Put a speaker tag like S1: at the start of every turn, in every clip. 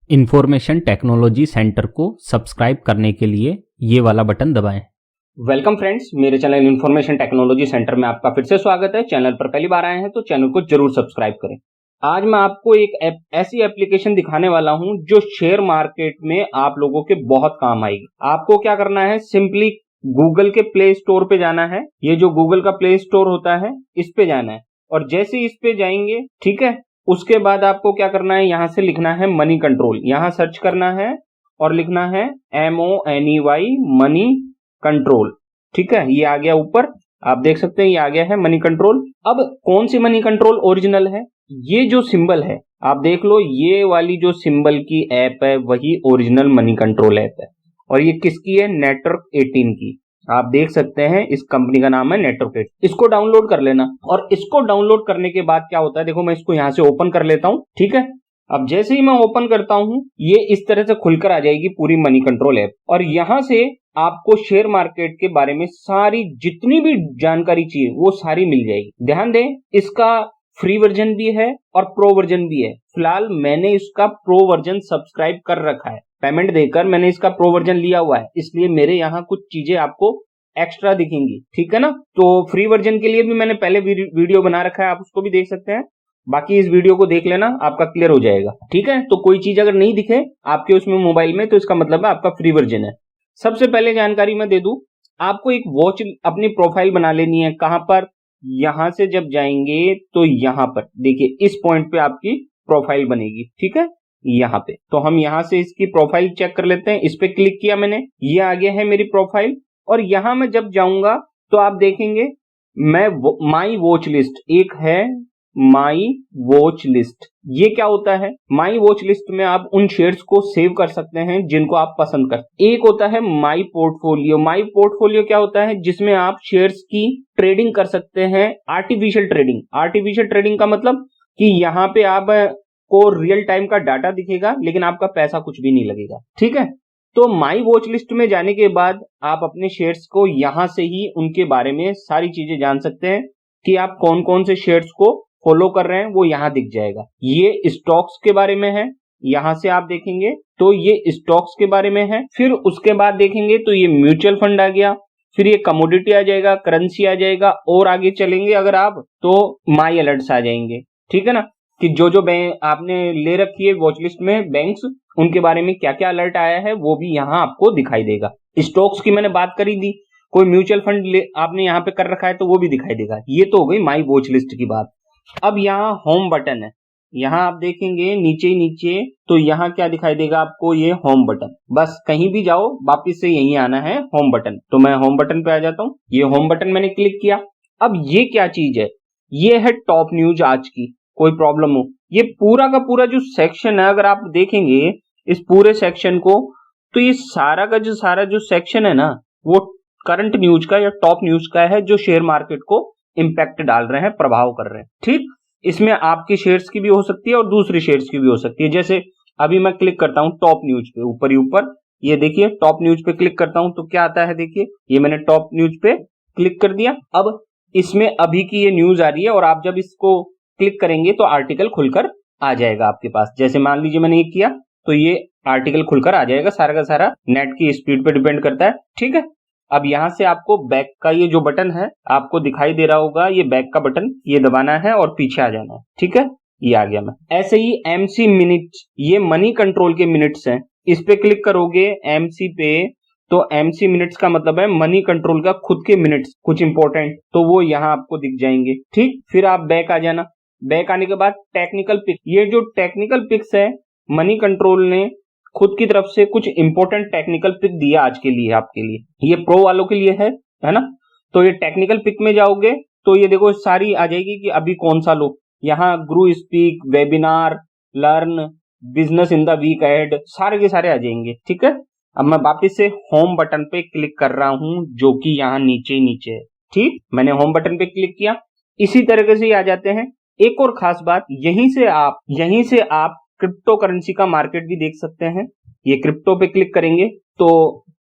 S1: Information technology centre को subscribe करने के लिए ये वाला बटन दबाएं।
S2: वेलकम फ्रेंड्स, मेरे चैनल इंफॉर्मेशन टेक्नोलॉजी सेंटर में आपका फिर से स्वागत है। चैनल पर पहली बार आए हैं तो चैनल को जरूर सब्सक्राइब करें। आज मैं आपको एक ऐसी एप्लीकेशन दिखाने वाला हूं जो शेयर मार्केट में आप लोगों के बहुत काम आएगी। आपको क्या करना है, सिंपली गूगल के प्ले स्टोर पे जाना है। ये जो गूगल का प्ले स्टोर होता है इस पे जाना है और जैसे ही इस पे जाएंगे, ठीक है, उसके बाद आपको क्या करना है, यहां से लिखना है मनी कंट्रोल। यहां सर्च करना है और लिखना है MONEY मनी कंट्रोल। ठीक है, ये आ गया ऊपर, आप देख सकते हैं ये आ गया है मनी कंट्रोल। अब कौन सी मनी कंट्रोल ओरिजिनल है, ये जो सिंबल है आप देख लो, ये वाली जो सिंबल की ऐप है वही ओरिजिनल मनी कंट्रोल ऐप है। और ये किसकी है, नेटवर्क 18 की। आप देख सकते हैं इस कंपनी का नाम है नेटवर्क 18। इसको डाउनलोड कर लेना। और इसको डाउनलोड करने के बाद क्या होता है, देखो मैं इसको यहां से ओपन कर लेता हूं। ठीक है, अब जैसे ही मैं ओपन करता हूं ये इस तरह से खुलकर आ जाएगी पूरी मनी कंट्रोल ऐप। और यहां से आपको शेयर मार्केट के बारे में सारी जितनी भी जानकारी चाहिए वो सारी मिल जाएगी। ध्यान दें, इसका फ्री वर्जन भी है और प्रो वर्जन भी है। फिलहाल मैंने इसका प्रो वर्जन सब्सक्राइब कर रखा है, पेमेंट देकर मैंने इसका प्रो वर्जन लिया हुआ है, इसलिए मेरे यहाँ कुछ चीजें आपको एक्स्ट्रा दिखेंगी। ठीक है ना, तो फ्री वर्जन के लिए भी मैंने पहले वीडियो बना रखा है, आप उसको भी देख सकते हैं। बाकी इस वीडियो को देख लेना, आपका क्लियर हो जाएगा। ठीक है, तो कोई चीज अगर नहीं दिखे आपके उसमें मोबाइल में तो इसका मतलब है आपका फ्री वर्जन है। सबसे पहले जानकारी मैं दे दूं, आपको एक वॉच अपनी प्रोफाइल बना लेनी है। कहां पर, यहां से जब जाएंगे तो यहां पर देखिए इस पॉइंट पे आपकी प्रोफाइल बनेगी। ठीक है, यहाँ पे तो हम यहाँ से इसकी प्रोफाइल चेक कर लेते हैं। इस पे क्लिक किया मैंने, ये आ गया है मेरी प्रोफाइल। और यहाँ मैं जब जाऊंगा तो आप देखेंगे मैं माई वॉच लिस्ट, एक है माई वॉच लिस्ट। ये क्या होता है, माई वॉच लिस्ट में आप उन शेयर्स को सेव कर सकते हैं जिनको आप पसंद करते हैं। एक होता है माई पोर्टफोलियो। माई पोर्टफोलियो क्या होता है, जिसमें आप शेयर्स की ट्रेडिंग कर सकते हैं, आर्टिफिशियल ट्रेडिंग। आर्टिफिशियल ट्रेडिंग का मतलब कि यहाँ पे आप को रियल टाइम का डाटा दिखेगा लेकिन आपका पैसा कुछ भी नहीं लगेगा। ठीक है, तो माई वॉच लिस्ट में जाने के बाद आप अपने शेयर्स को यहां से ही उनके बारे में सारी चीजें जान सकते हैं कि आप कौन कौन से शेयर्स को फॉलो कर रहे हैं, वो यहां दिख जाएगा। ये स्टॉक्स के बारे में है, यहां से आप देखेंगे तो ये स्टॉक्स के बारे में है। फिर उसके बाद देखेंगे तो ये म्यूचुअल फंड आ गया, फिर ये कमोडिटी आ जाएगा, करेंसी आ जाएगा, और आगे चलेंगे अगर आप तो माई अलर्ट्स आ जाएंगे। ठीक है ना, कि जो जो बैंक आपने ले रखी है वॉच लिस्ट में बैंक्स, उनके बारे में क्या क्या अलर्ट आया है वो भी यहाँ आपको दिखाई देगा। स्टॉक्स की मैंने बात करी थी, कोई म्यूचुअल फंड आपने यहाँ पे कर रखा है तो वो भी दिखाई देगा। ये तो हो गई माई वॉच लिस्ट की बात। अब यहाँ होम बटन है, यहाँ आप देखेंगे नीचे नीचे तो यहाँ क्या दिखाई देगा आपको, ये होम बटन। बस कहीं भी जाओ वापिस से यही आना है होम बटन। तो मैं होम बटन पे आ जाता हूँ, ये होम बटन मैंने क्लिक किया। अब ये क्या चीज है, ये है टॉप न्यूज आज की। कोई प्रॉब्लम हो, ये पूरा का पूरा जो सेक्शन है अगर आप देखेंगे इस पूरे सेक्शन को, तो ये सारा का जो सारा जो सेक्शन है ना वो करंट न्यूज का या टॉप न्यूज का है, जो शेयर मार्केट को इंपैक्ट डाल रहे हैं, प्रभाव कर रहे हैं। ठीक, इसमें आपके शेयर्स की भी हो सकती है और दूसरे शेयर्स की भी हो सकती है। जैसे अभी मैं क्लिक करता हूं टॉप न्यूज पे, ऊपर ही ऊपर ये देखिए टॉप न्यूज पे क्लिक करता हूं तो क्या आता है, देखिए ये मैंने टॉप न्यूज पे क्लिक कर दिया। अब इसमें अभी की ये न्यूज आ रही है और आप जब इसको क्लिक करेंगे तो आर्टिकल खुलकर आ जाएगा आपके पास। जैसे मान लीजिए मैंने ये किया तो ये आर्टिकल खुलकर आ जाएगा। सारा का सारा नेट की स्पीड पे डिपेंड करता है। ठीक है, अब यहां से आपको बैक का ये जो बटन है आपको दिखाई दे रहा होगा, ये बैक का बटन, ये दबाना है और पीछे आ जाना है। ठीक है, ये आ गया मैं। ऐसे ही MC मिनट्स, ये मनी कंट्रोल के मिनट्स हैं, इस पे क्लिक करोगे MC पे तो MC मिनट्स का मतलब है मनी कंट्रोल का खुद के मिनट्स, कुछ इंपॉर्टेंट, तो वो यहाँ आपको दिख जाएंगे। ठीक, फिर आप बैक आ जाना। बैक आने के बाद टेक्निकल पिक, ये जो टेक्निकल पिक्स है मनी कंट्रोल ने खुद की तरफ से कुछ इंपॉर्टेंट टेक्निकल पिक दिया आज के लिए आपके लिए, ये प्रो वालों के लिए है ना। तो ये टेक्निकल पिक में जाओगे तो ये देखो सारी आ जाएगी कि अभी कौन सा लो, यहाँ grow speak, webinar, learn, business in the weekend, सारे के सारे आ जाएंगे। ठीक है, अब मैं वापिस से होम बटन पे क्लिक कर रहा हूं जो कि यहाँ नीचे नीचे है। ठीक, मैंने होम बटन पे क्लिक किया, इसी तरीके से आ जाते हैं। एक और खास बात, यहीं से आप क्रिप्टो करेंसी का मार्केट भी देख सकते हैं। ये क्रिप्टो पे क्लिक करेंगे तो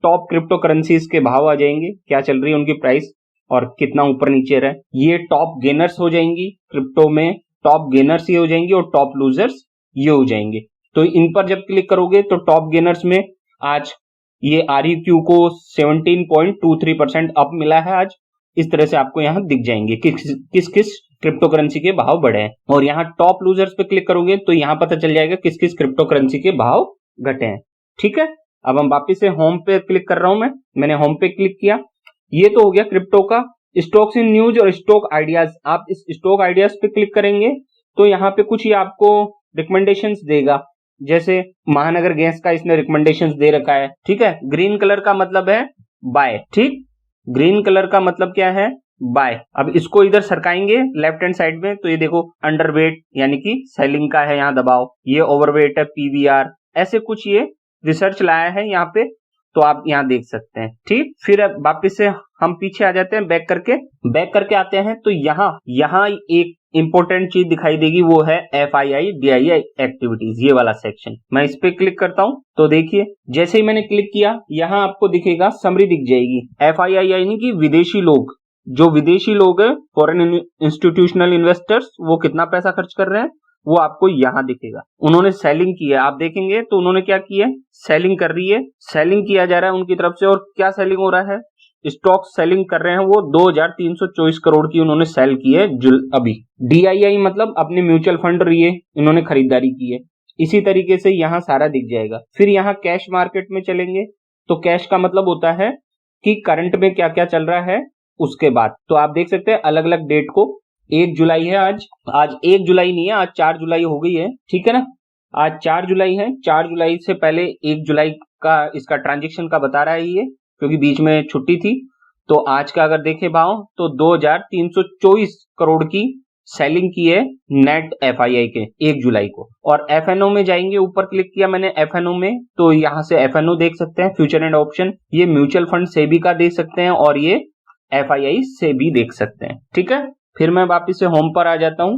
S2: टॉप क्रिप्टो करेंसीज के भाव आ जाएंगे, क्या चल रही है उनकी प्राइस और कितना ऊपर नीचे रहे। ये टॉप गेनर्स हो जाएंगी क्रिप्टो में, टॉप गेनर्स ये हो जाएंगी और टॉप लूजर्स ये हो जाएंगे। तो इन पर जब क्लिक करोगे तो टॉप गेनर्स में आज ये REQ को 17.23% अप मिला है आज। इस तरह से आपको यहाँ दिख जाएंगे किस किस क्रिप्टो करेंसी के भाव बढ़े हैं। और यहाँ टॉप लूजर्स पे क्लिक करोगे तो यहाँ पता चल जाएगा किस किस क्रिप्टो करेंसी के भाव घटे हैं। ठीक है, अब हम वापिस से होम पे क्लिक कर रहा हूं। मैंने होम पे क्लिक किया। ये तो हो गया क्रिप्टो का। स्टॉक्स इन न्यूज और स्टॉक आइडियाज, आप इस स्टॉक आइडियाज पे क्लिक करेंगे तो यहाँ पे कुछ ही आपको रिकमेंडेशंस देगा। जैसे महानगर गैस का इसने रिकमेंडेशंस दे रखा है। ठीक है, ग्रीन कलर का मतलब है बाय। ठीक, ग्रीन कलर का मतलब क्या है, बाय। अब इसको इधर सरकाएंगे लेफ्ट हैंड साइड में तो ये देखो अंडरवेट यानी कि सेलिंग का है, यहाँ दबाओ। ये ओवरवेट है, PVR, ऐसे कुछ ये रिसर्च लाया है यहाँ पे, तो आप यहाँ देख सकते हैं। ठीक, फिर अब वापिस से हम पीछे आ जाते हैं, बैक करके आते हैं तो यहाँ एक इंपॉर्टेंट चीज दिखाई देगी, वो है FII DII एक्टिविटीज, ये वाला सेक्शन। मैं इस पे क्लिक करता हूं तो देखिए जैसे ही मैंने क्लिक किया यहाँ आपको दिखेगा, समरी दिख जाएगी। FII यानी कि विदेशी लोग, जो विदेशी लोग है, फॉरेन इंस्टीट्यूशनल इन्वेस्टर्स, वो कितना पैसा खर्च कर रहे हैं वो आपको यहाँ दिखेगा। उन्होंने सेलिंग की है, आप देखेंगे तो उन्होंने क्या किया है, सेलिंग कर रही है, सेलिंग किया जा रहा है उनकी तरफ से। और क्या सेलिंग हो रहा है, स्टॉक सेलिंग कर रहे हैं वो 2324 करोड़ की उन्होंने सेल की है अभी। DII मतलब अपने म्यूचुअल फंड रही, इन्होंने खरीदारी की है। इसी तरीके से यहाँ सारा दिख जाएगा। फिर यहाँ कैश मार्केट में चलेंगे तो कैश का मतलब होता है कि करंट में क्या क्या चल रहा है उसके बाद। तो आप देख सकते हैं अलग अलग डेट को, 1 जुलाई है आज 1 जुलाई नहीं है, आज 4 जुलाई हो गई है। ठीक है ना, आज 4 जुलाई है। 4 जुलाई से पहले 1 जुलाई का इसका ट्रांजेक्शन का बता रहा है ये, क्योंकि बीच में छुट्टी थी। तो आज का अगर देखे भाव तो 2324 करोड़ की सेलिंग की है नेट FII के 1 जुलाई को। और FNO में जाएंगे, ऊपर क्लिक किया मैंने FNO में तो यहाँ से FNO देख सकते हैं, फ्यूचर एंड ऑप्शन। ये म्यूचुअल फंड सेबी का देख सकते हैं और ये FII से भी देख सकते हैं। ठीक है, फिर मैं वापिस से होम पर आ जाता हूं।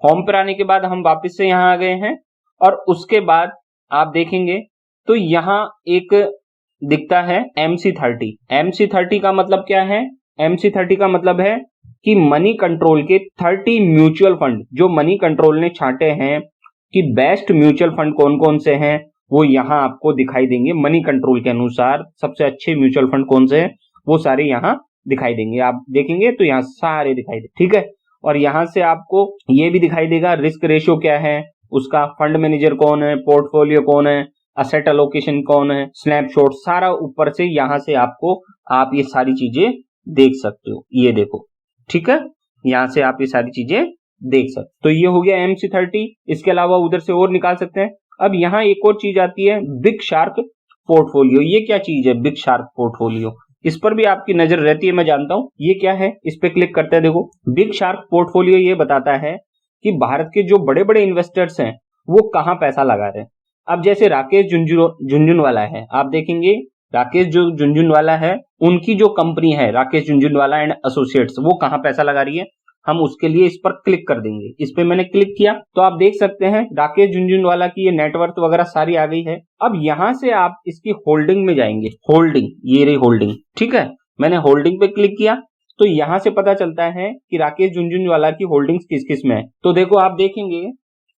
S2: होम पर आने के बाद हम वापिस से यहाँ आ गए हैं और उसके बाद आप देखेंगे तो यहाँ एक दिखता है MC30। MC30 का मतलब क्या है, MC30 का मतलब है कि मनी कंट्रोल के 30 म्यूचुअल फंड, जो मनी कंट्रोल ने छांटे हैं कि बेस्ट म्यूचुअल फंड कौन कौन से हैं, वो यहाँ आपको दिखाई देंगे। मनी कंट्रोल के अनुसार सबसे अच्छे म्यूचुअल फंड कौन से हैं वो सारे यहाँ दिखाई देंगे। आप देखेंगे तो यहाँ सारे दिखाई दे। ठीक है, और यहाँ से आपको ये भी दिखाई देगा रिस्क रेशियो क्या है उसका, फंड मैनेजर कौन है, पोर्टफोलियो कौन है, असेट एलोकेशन कौन है, स्नैपशॉट, सारा ऊपर से यहाँ से आप ये सारी चीजें देख सकते हो। ये देखो, ठीक है, यहाँ से आप ये सारी चीजें देख सकते। तो ये हो गया MC30। इसके अलावा उधर से और निकाल सकते हैं। अब यहाँ एक और चीज आती है, बिग शार्क पोर्टफोलियो। ये क्या चीज है बिग शार्क पोर्टफोलियो, इस पर भी आपकी नजर रहती है, मैं जानता हूं। ये क्या है, इस पे क्लिक करते हैं। देखो बिग शार्क पोर्टफोलियो ये बताता है कि भारत के जो बड़े बड़े इन्वेस्टर्स हैं वो कहां पैसा लगा रहे हैं। अब जैसे राकेश झुनझुनवाला है, आप देखेंगे राकेश जो झुनझुनवाला है, उनकी जो कंपनी है राकेश झुनझुनवाला एंड एसोसिएट्स, वो कहां पैसा लगा रही है। हम उसके लिए इस पर क्लिक कर देंगे। इस पे मैंने क्लिक किया तो आप देख सकते हैं राकेश झुनझुनवाला की ये नेटवर्थ वगैरह सारी आ गई है। अब यहां से आप इसकी होल्डिंग में जाएंगे, होल्डिंग, ये रही होल्डिंग। ठीक है, मैंने होल्डिंग पे क्लिक किया तो यहां से पता चलता है कि राकेश झुनझुनवाला की होल्डिंग्स किस किस में है। तो देखो आप देखेंगे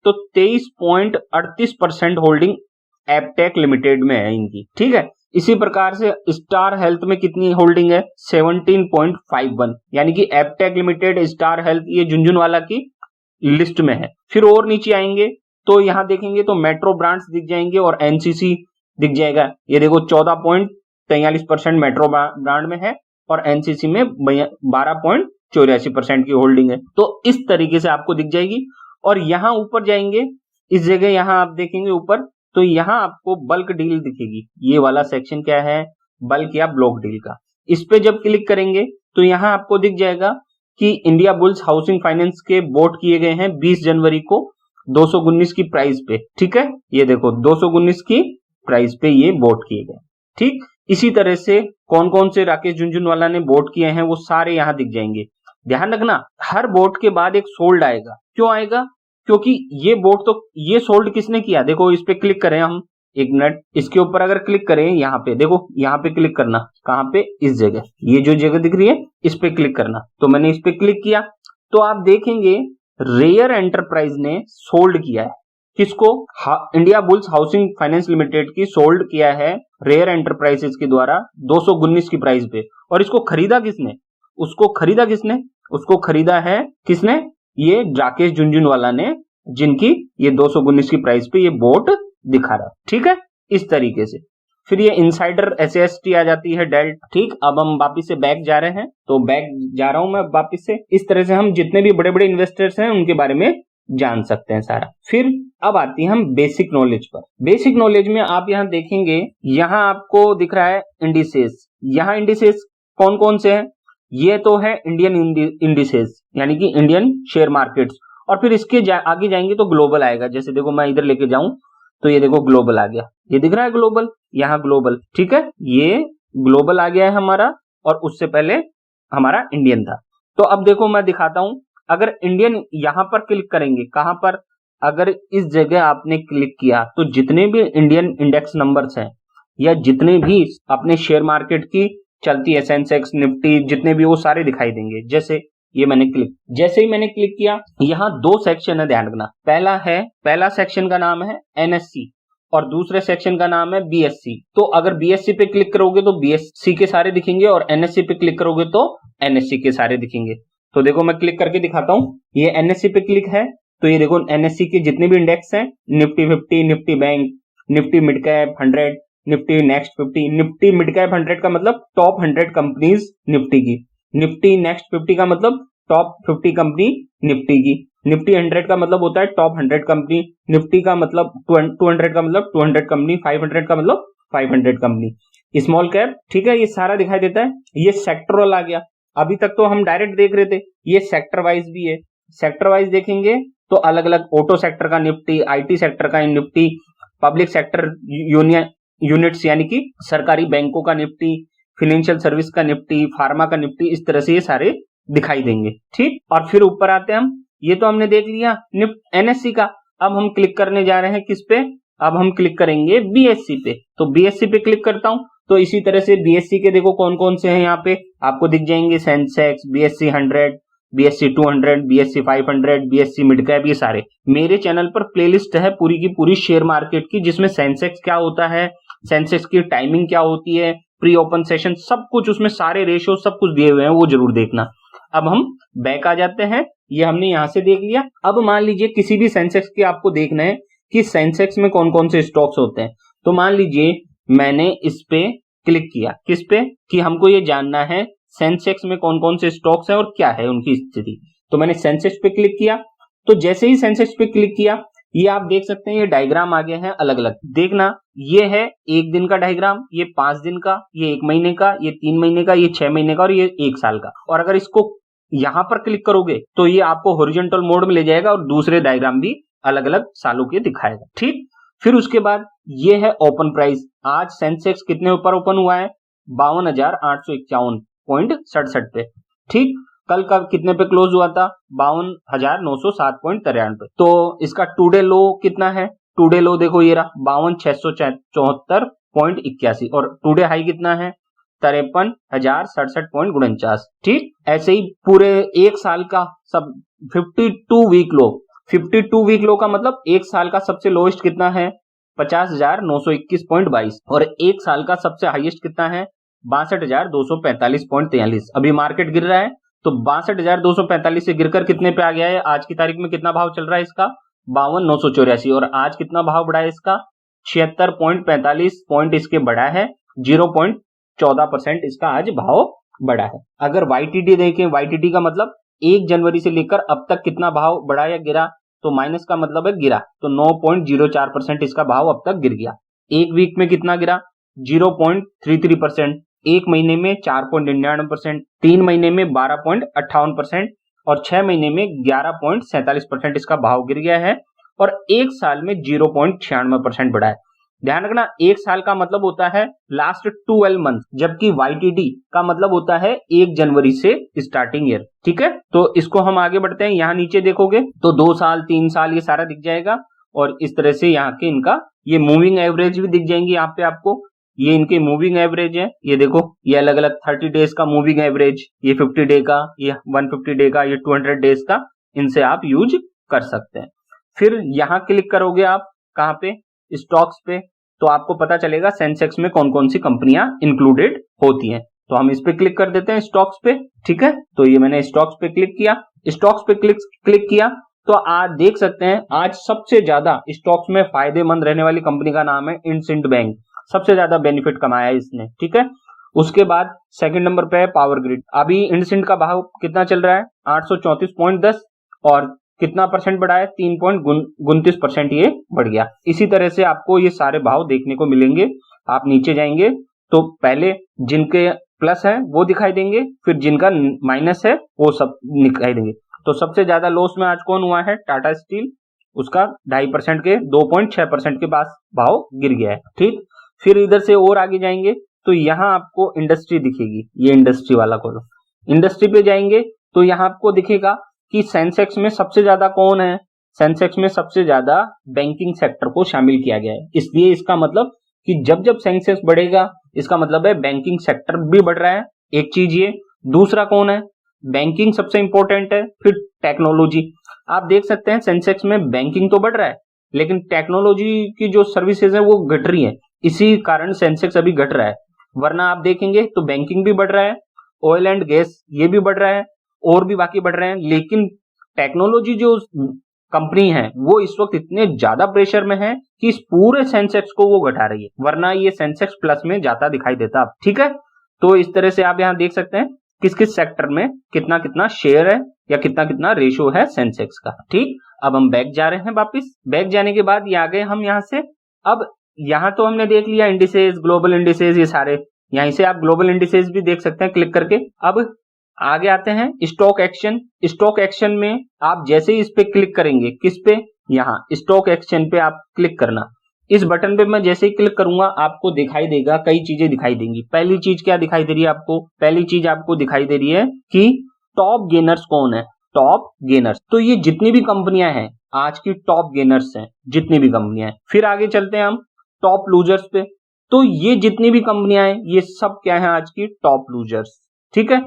S2: तो 23.38% होल्डिंग एपटेक लिमिटेड में है इनकी। ठीक है, इसी प्रकार से स्टार हेल्थ में कितनी होल्डिंग है, 17.51, यानी कि एपटेक लिमिटेड, स्टार हेल्थ, ये झुनझुनवाला की लिस्ट में है। फिर और नीचे आएंगे तो यहां देखेंगे तो मेट्रो ब्रांड्स दिख जाएंगे और एनसीसी दिख जाएगा। ये देखो 14.43% मेट्रो ब्रांड में है और एनसीसी में 12.84% की होल्डिंग है। तो इस तरीके से आपको दिख जाएगी। और यहां ऊपर जाएंगे, इस जगह यहां आप देखेंगे ऊपर तो यहां आपको बल्क डील दिखेगी। ये वाला सेक्शन क्या है, बल्क या ब्लॉक डील का। इस पे जब क्लिक करेंगे तो यहां आपको दिख जाएगा कि इंडिया बुल्स हाउसिंग फाइनेंस के बोट किए गए हैं 20 जनवरी को 219 की प्राइस पे। ठीक है, ये देखो 219 की प्राइस पे ये बोट किए गए। ठीक, इसी तरह से कौन कौन से राकेश झुनझुनवाला ने बोट किए हैं वो सारे यहां दिख जाएंगे। ध्यान रखना, हर बोट के बाद एक सोल्ड आएगा। क्यों आएगा, क्योंकि ये बोट तो ये सोल्ड किसने किया। देखो इस पे क्लिक करें हम, एक मिनट, इसके ऊपर अगर क्लिक करें, यहाँ पे देखो, यहाँ पे क्लिक करना, कहाँ पे, इस जगह, ये जो जगह दिख रही है इस पे क्लिक करना। तो मैंने इस पे क्लिक किया तो आप देखेंगे रेयर एंटरप्राइज ने सोल्ड किया है। किसको? India bulls housing finance limited की सोल्ड किया है रेयर एंटरप्राइजेस के द्वारा 219 की प्राइस पे। और इसको खरीदा किसने? उसको खरीदा है किसने? ये राकेश झुनझुनवाला ने, जिनकी ये 219 की प्राइस पे ये बोट दिखा रहा है। ठीक है, इस तरीके से। फिर ये इनसाइडर एसएसटी आ जाती है डेल्ट। ठीक, अब हम वापिस से बैक जा रहे हैं, तो बैक जा रहा हूं मैं वापिस से। इस तरह से हम जितने भी बड़े बड़े इन्वेस्टर्स हैं उनके बारे में जान सकते हैं सारा। फिर अब आती है हम बेसिक नॉलेज पर। बेसिक नॉलेज में आप यहाँ देखेंगे, यहाँ आपको दिख रहा है इंडिसेस। यहाँ इंडिसेस कौन कौन से हैं? ये तो है इंडियन इंडिसेस, यानी कि इंडियन शेयर मार्केट्स। और फिर इसके आगे जाएंगे तो ग्लोबल आएगा। जैसे देखो मैं इधर लेके जाऊं तो ये देखो ग्लोबल आ गया, ये दिख रहा है ग्लोबल, यहाँ ग्लोबल। ठीक है, ये ग्लोबल आ गया है हमारा, और उससे पहले हमारा इंडियन था। तो अब देखो मैं दिखाता हूं, अगर इंडियन यहां पर क्लिक करेंगे, कहां पर? अगर इस जगह आपने क्लिक किया तो जितने भी इंडियन इंडेक्स नंबर्स हैं, या जितने भी अपने शेयर मार्केट की चलती है, सेंसेक्स, निफ्टी, जितने भी, वो सारे दिखाई देंगे। जैसे ये जैसे ही मैंने क्लिक किया, यहाँ 2 सेक्शन है, ध्यान रखना। पहला सेक्शन का नाम है एनएससी और दूसरे सेक्शन का नाम है बीएससी। तो अगर बीएससी पे क्लिक करोगे तो बीएससी के सारे दिखेंगे, और एनएससी पे क्लिक करोगे तो एनएससी के सारे दिखेंगे। तो देखो मैं क्लिक करके दिखाता हूं, ये एनएससी पे क्लिक है तो ये देखो एनएससी के जितने भी इंडेक्स हैं, Nifty 50, Nifty bank, Nifty mid cap 100, Nifty next 50। Nifty mid cap 100 का मतलब टॉप 100 कंपनीज निफ्टी की, निफ्टी नेक्स्ट 50 का मतलब टॉप 50 कंपनी निफ्टी की, निफ्टी 100 का मतलब होता है टॉप 100 कंपनी, निफ्टी का मतलब 200 का मतलब 200 कंपनी, 500 का मतलब 500 कंपनी, स्मॉल कैप। ठीक है, ये सारा दिखाई देता है। ये सेक्टरल आ गया। अभी तक तो हम डायरेक्ट देख रहे थे, ये सेक्टर वाइज भी है। सेक्टर वाइज देखेंगे तो अलग अलग, ऑटो सेक्टर का निफ्टी, आईटी सेक्टर का निफ्टी, पब्लिक सेक्टर यूनिट्स यानी कि सरकारी बैंकों का निफ्टी, फाइनेंशियल सर्विस का निफ्टी, फार्मा का निफ्टी, इस तरह से ये सारे दिखाई देंगे। ठीक, और फिर ऊपर आते हैं हम, ये तो हमने देख लिया एनएससी का। अब हम क्लिक करने जा रहे हैं किस पे? अब हम क्लिक करेंगे बीएससी पे। तो बीएससी पे क्लिक करता हूं, तो इसी तरह से बीएससी के देखो कौन कौन से हैं, यहाँ पे आपको दिख जाएंगे, Sensex, BSc 100, BSc 200, BSc 500, BSc mid cap, ये सारे। मेरे चैनल पर प्लेलिस्ट है पूरी की पूरी शेयर मार्केट की, जिसमें सेंसेक्स क्या होता है, सेंसेक्स की टाइमिंग क्या होती है, प्री ओपन सेशन, सब कुछ उसमें, सारे रेशियो सब कुछ दिए हुए हैं, वो जरूर देखना। अब हम बैक आ जाते हैं, ये हमने यहां से देख लिया। अब मान लीजिए किसी भी सेंसेक्स की आपको देखना है कि सेंसेक्स में कौन कौन से स्टॉक्स होते हैं। तो मान लीजिए मैंने इस पे क्लिक किया, किस पे? कि हमको ये जानना है सेंसेक्स में कौन कौन से स्टॉक्स हैं और क्या है उनकी स्थिति। तो मैंने सेंसेक्स पे क्लिक किया, तो जैसे ही सेंसेक्स पे क्लिक किया, ये आप देख सकते हैं, ये डायग्राम आ गए हैं अलग अलग। देखना, ये है 1 दिन का डायग्राम, ये 5 दिन का, ये 1 महीने का, ये 3 महीने का, ये 6 महीने का, और ये 1 साल का। और अगर इसको यहां पर क्लिक करोगे तो ये आपको हॉरिजॉन्टल मोड में ले जाएगा और दूसरे डायग्राम भी अलग अलग सालों के दिखाएगा। ठीक, फिर उसके बाद ये है ओपन प्राइस। आज सेंसेक्स कितने ऊपर ओपन हुआ है? 52,851.67 पे। ठीक, कल का कितने पे क्लोज हुआ था? 52,907.93 पे। तो इसका टुडे लो कितना है? टुडे लो देखो ये रहा 52,674.81, और टुडे हाई कितना है? 53,067.49। ठीक, ऐसे ही पूरे 1 साल का सब 52 वीक लो। 52 वीक लो का मतलब 1 साल का सबसे लोएस्ट कितना है? 50,921.22, और 1 साल का सबसे हाईएस्ट कितना है? 62,245.43। अभी मार्केट गिर रहा है, तो 62,245 से गिरकर कितने पे आ गया है? आज की तारीख में कितना भाव चल रहा है इसका? 52,984। और आज कितना भाव बढ़ा है इसका? 76.45 पॉइंट इसके बढ़ा है, 0.14% इसका आज भाव बढ़ा है। अगर YTD देखें, YTD का मतलब 1 जनवरी से लेकर अब तक कितना भाव बढ़ा या गिरा, तो माइनस का मतलब है गिरा, तो 9.04% इसका भाव अब तक गिर गया। 1 वीक में कितना गिरा? 0.33%, 1 महीने में 4.99%, 3 महीने में 12.58%, और 6 महीने में 11.47% इसका भाव गिर गया है, और 1 साल में 0.96% बढ़ा है। ध्यान रखना, 1 साल का मतलब होता है लास्ट 12 मंथ, जबकि YTD का मतलब होता है 1 जनवरी से स्टार्टिंग ईयर। ठीक है, तो इसको हम आगे बढ़ते हैं। यहाँ नीचे देखोगे तो 2 साल 3 साल ये सारा दिख जाएगा, और इस तरह से यहाँ के इनका ये मूविंग एवरेज भी दिख जाएंगे। यहाँ पे आपको ये इनके मूविंग एवरेज है, ये देखो, ये अलग अलग 30 डेज का मूविंग एवरेज, ये 50 डे का, ये 150 डे का, ये 200 डेज का, इनसे आप यूज कर सकते हैं। फिर यहाँ क्लिक करोगे आप कहाँ पे, स्टॉक्स पे, तो आपको पता चलेगा सेंसेक्स में कौन कौन सी कंपनियां इंक्लूडेड होती हैं। तो हम इस पे क्लिक कर देते हैं स्टॉक्स पे, ठीक है। तो ये मैंने स्टॉक्स पे क्लिक किया, स्टॉक्स पे क्लिक किया तो आज देख सकते हैं आज सबसे ज्यादा स्टॉक्स में फायदेमंद रहने वाली कंपनी का नाम है इंडसइंड बैंक, सबसे ज्यादा बेनिफिट कमाया है इसने, ठीक है। उसके बाद सेकंड नंबर पे है पावर ग्रिड। अभी इंडसइंड का भाव कितना चल रहा है, 834.10 और कितना परसेंट बढ़ा है, 3.29% ये बढ़ गया। इसी तरह से आपको ये सारे भाव देखने को मिलेंगे। आप नीचे जाएंगे तो पहले जिनके प्लस है वो दिखाई देंगे, फिर जिनका माइनस है वो सब दिखाई देंगे। तो सबसे ज्यादा लॉस में आज कौन हुआ है, टाटा स्टील, उसका 2.5% के 2.6% के पास भाव गिर गया है, ठीक। फिर इधर से और आगे जाएंगे तो यहाँ आपको इंडस्ट्री दिखेगी, ये इंडस्ट्री वाला कॉलम। इंडस्ट्री पे जाएंगे तो यहाँ आपको दिखेगा कि सेंसेक्स में सबसे ज्यादा कौन है, सेंसेक्स में सबसे ज्यादा बैंकिंग सेक्टर को शामिल किया गया है। इसलिए इसका मतलब कि जब जब सेंसेक्स बढ़ेगा इसका मतलब है बैंकिंग सेक्टर भी बढ़ रहा है, एक चीज ये। दूसरा कौन है, बैंकिंग सबसे इंपॉर्टेंट है, फिर टेक्नोलॉजी। आप देख सकते हैं सेंसेक्स में बैंकिंग तो बढ़ रहा है लेकिन टेक्नोलॉजी की जो सर्विसेज है वो घट रही है, इसी कारण सेंसेक्स अभी घट रहा है। वरना आप देखेंगे तो बैंकिंग भी बढ़ रहा है, ऑयल एंड गैस ये भी बढ़ रहा है और भी बाकी बढ़ रहे हैं, लेकिन टेक्नोलॉजी जो कंपनी है वो इस वक्त इतने ज्यादा प्रेशर में है कि इस पूरे सेंसेक्स को वो घटा रही है, वरना ये सेंसेक्स प्लस में जाता दिखाई देता, ठीक है। तो इस तरह से आप यहाँ देख सकते हैं किस किस सेक्टर में कितना कितना शेयर है या कितना कितना रेशो है सेंसेक्स का, ठीक। अब हम बैक जा रहे हैं, वापिस बैक जाने के बाद ये आ गए हम यहाँ से। अब यहाँ तो हमने देख लिया इंडिसेस, ग्लोबल इंडिसेस, ये सारे, यहीं से आप ग्लोबल इंडिसेस भी देख सकते हैं क्लिक करके। अब आगे आते हैं स्टॉक एक्शन। स्टॉक एक्शन में आप जैसे ही इस पे क्लिक करेंगे, किस पे, यहाँ स्टॉक एक्शन पे आप क्लिक करना। इस बटन पे मैं जैसे ही क्लिक करूंगा आपको दिखाई देगा, कई चीजें दिखाई देंगी। पहली चीज क्या दिखाई दे रही है आपको, पहली चीज आपको दिखाई दे रही है कि टॉप गेनर्स कौन है, टॉप गेनर्स। तो ये जितनी भी कंपनियां हैं आज की टॉप गेनर्स हैं, जितनी भी कंपनियां हैं। फिर आगे चलते हैं हम टॉप लूजर्स पे। तो ये जितनी भी कंपनियां हैं ये सब क्या है, आज की टॉप लूजर्स, ठीक है,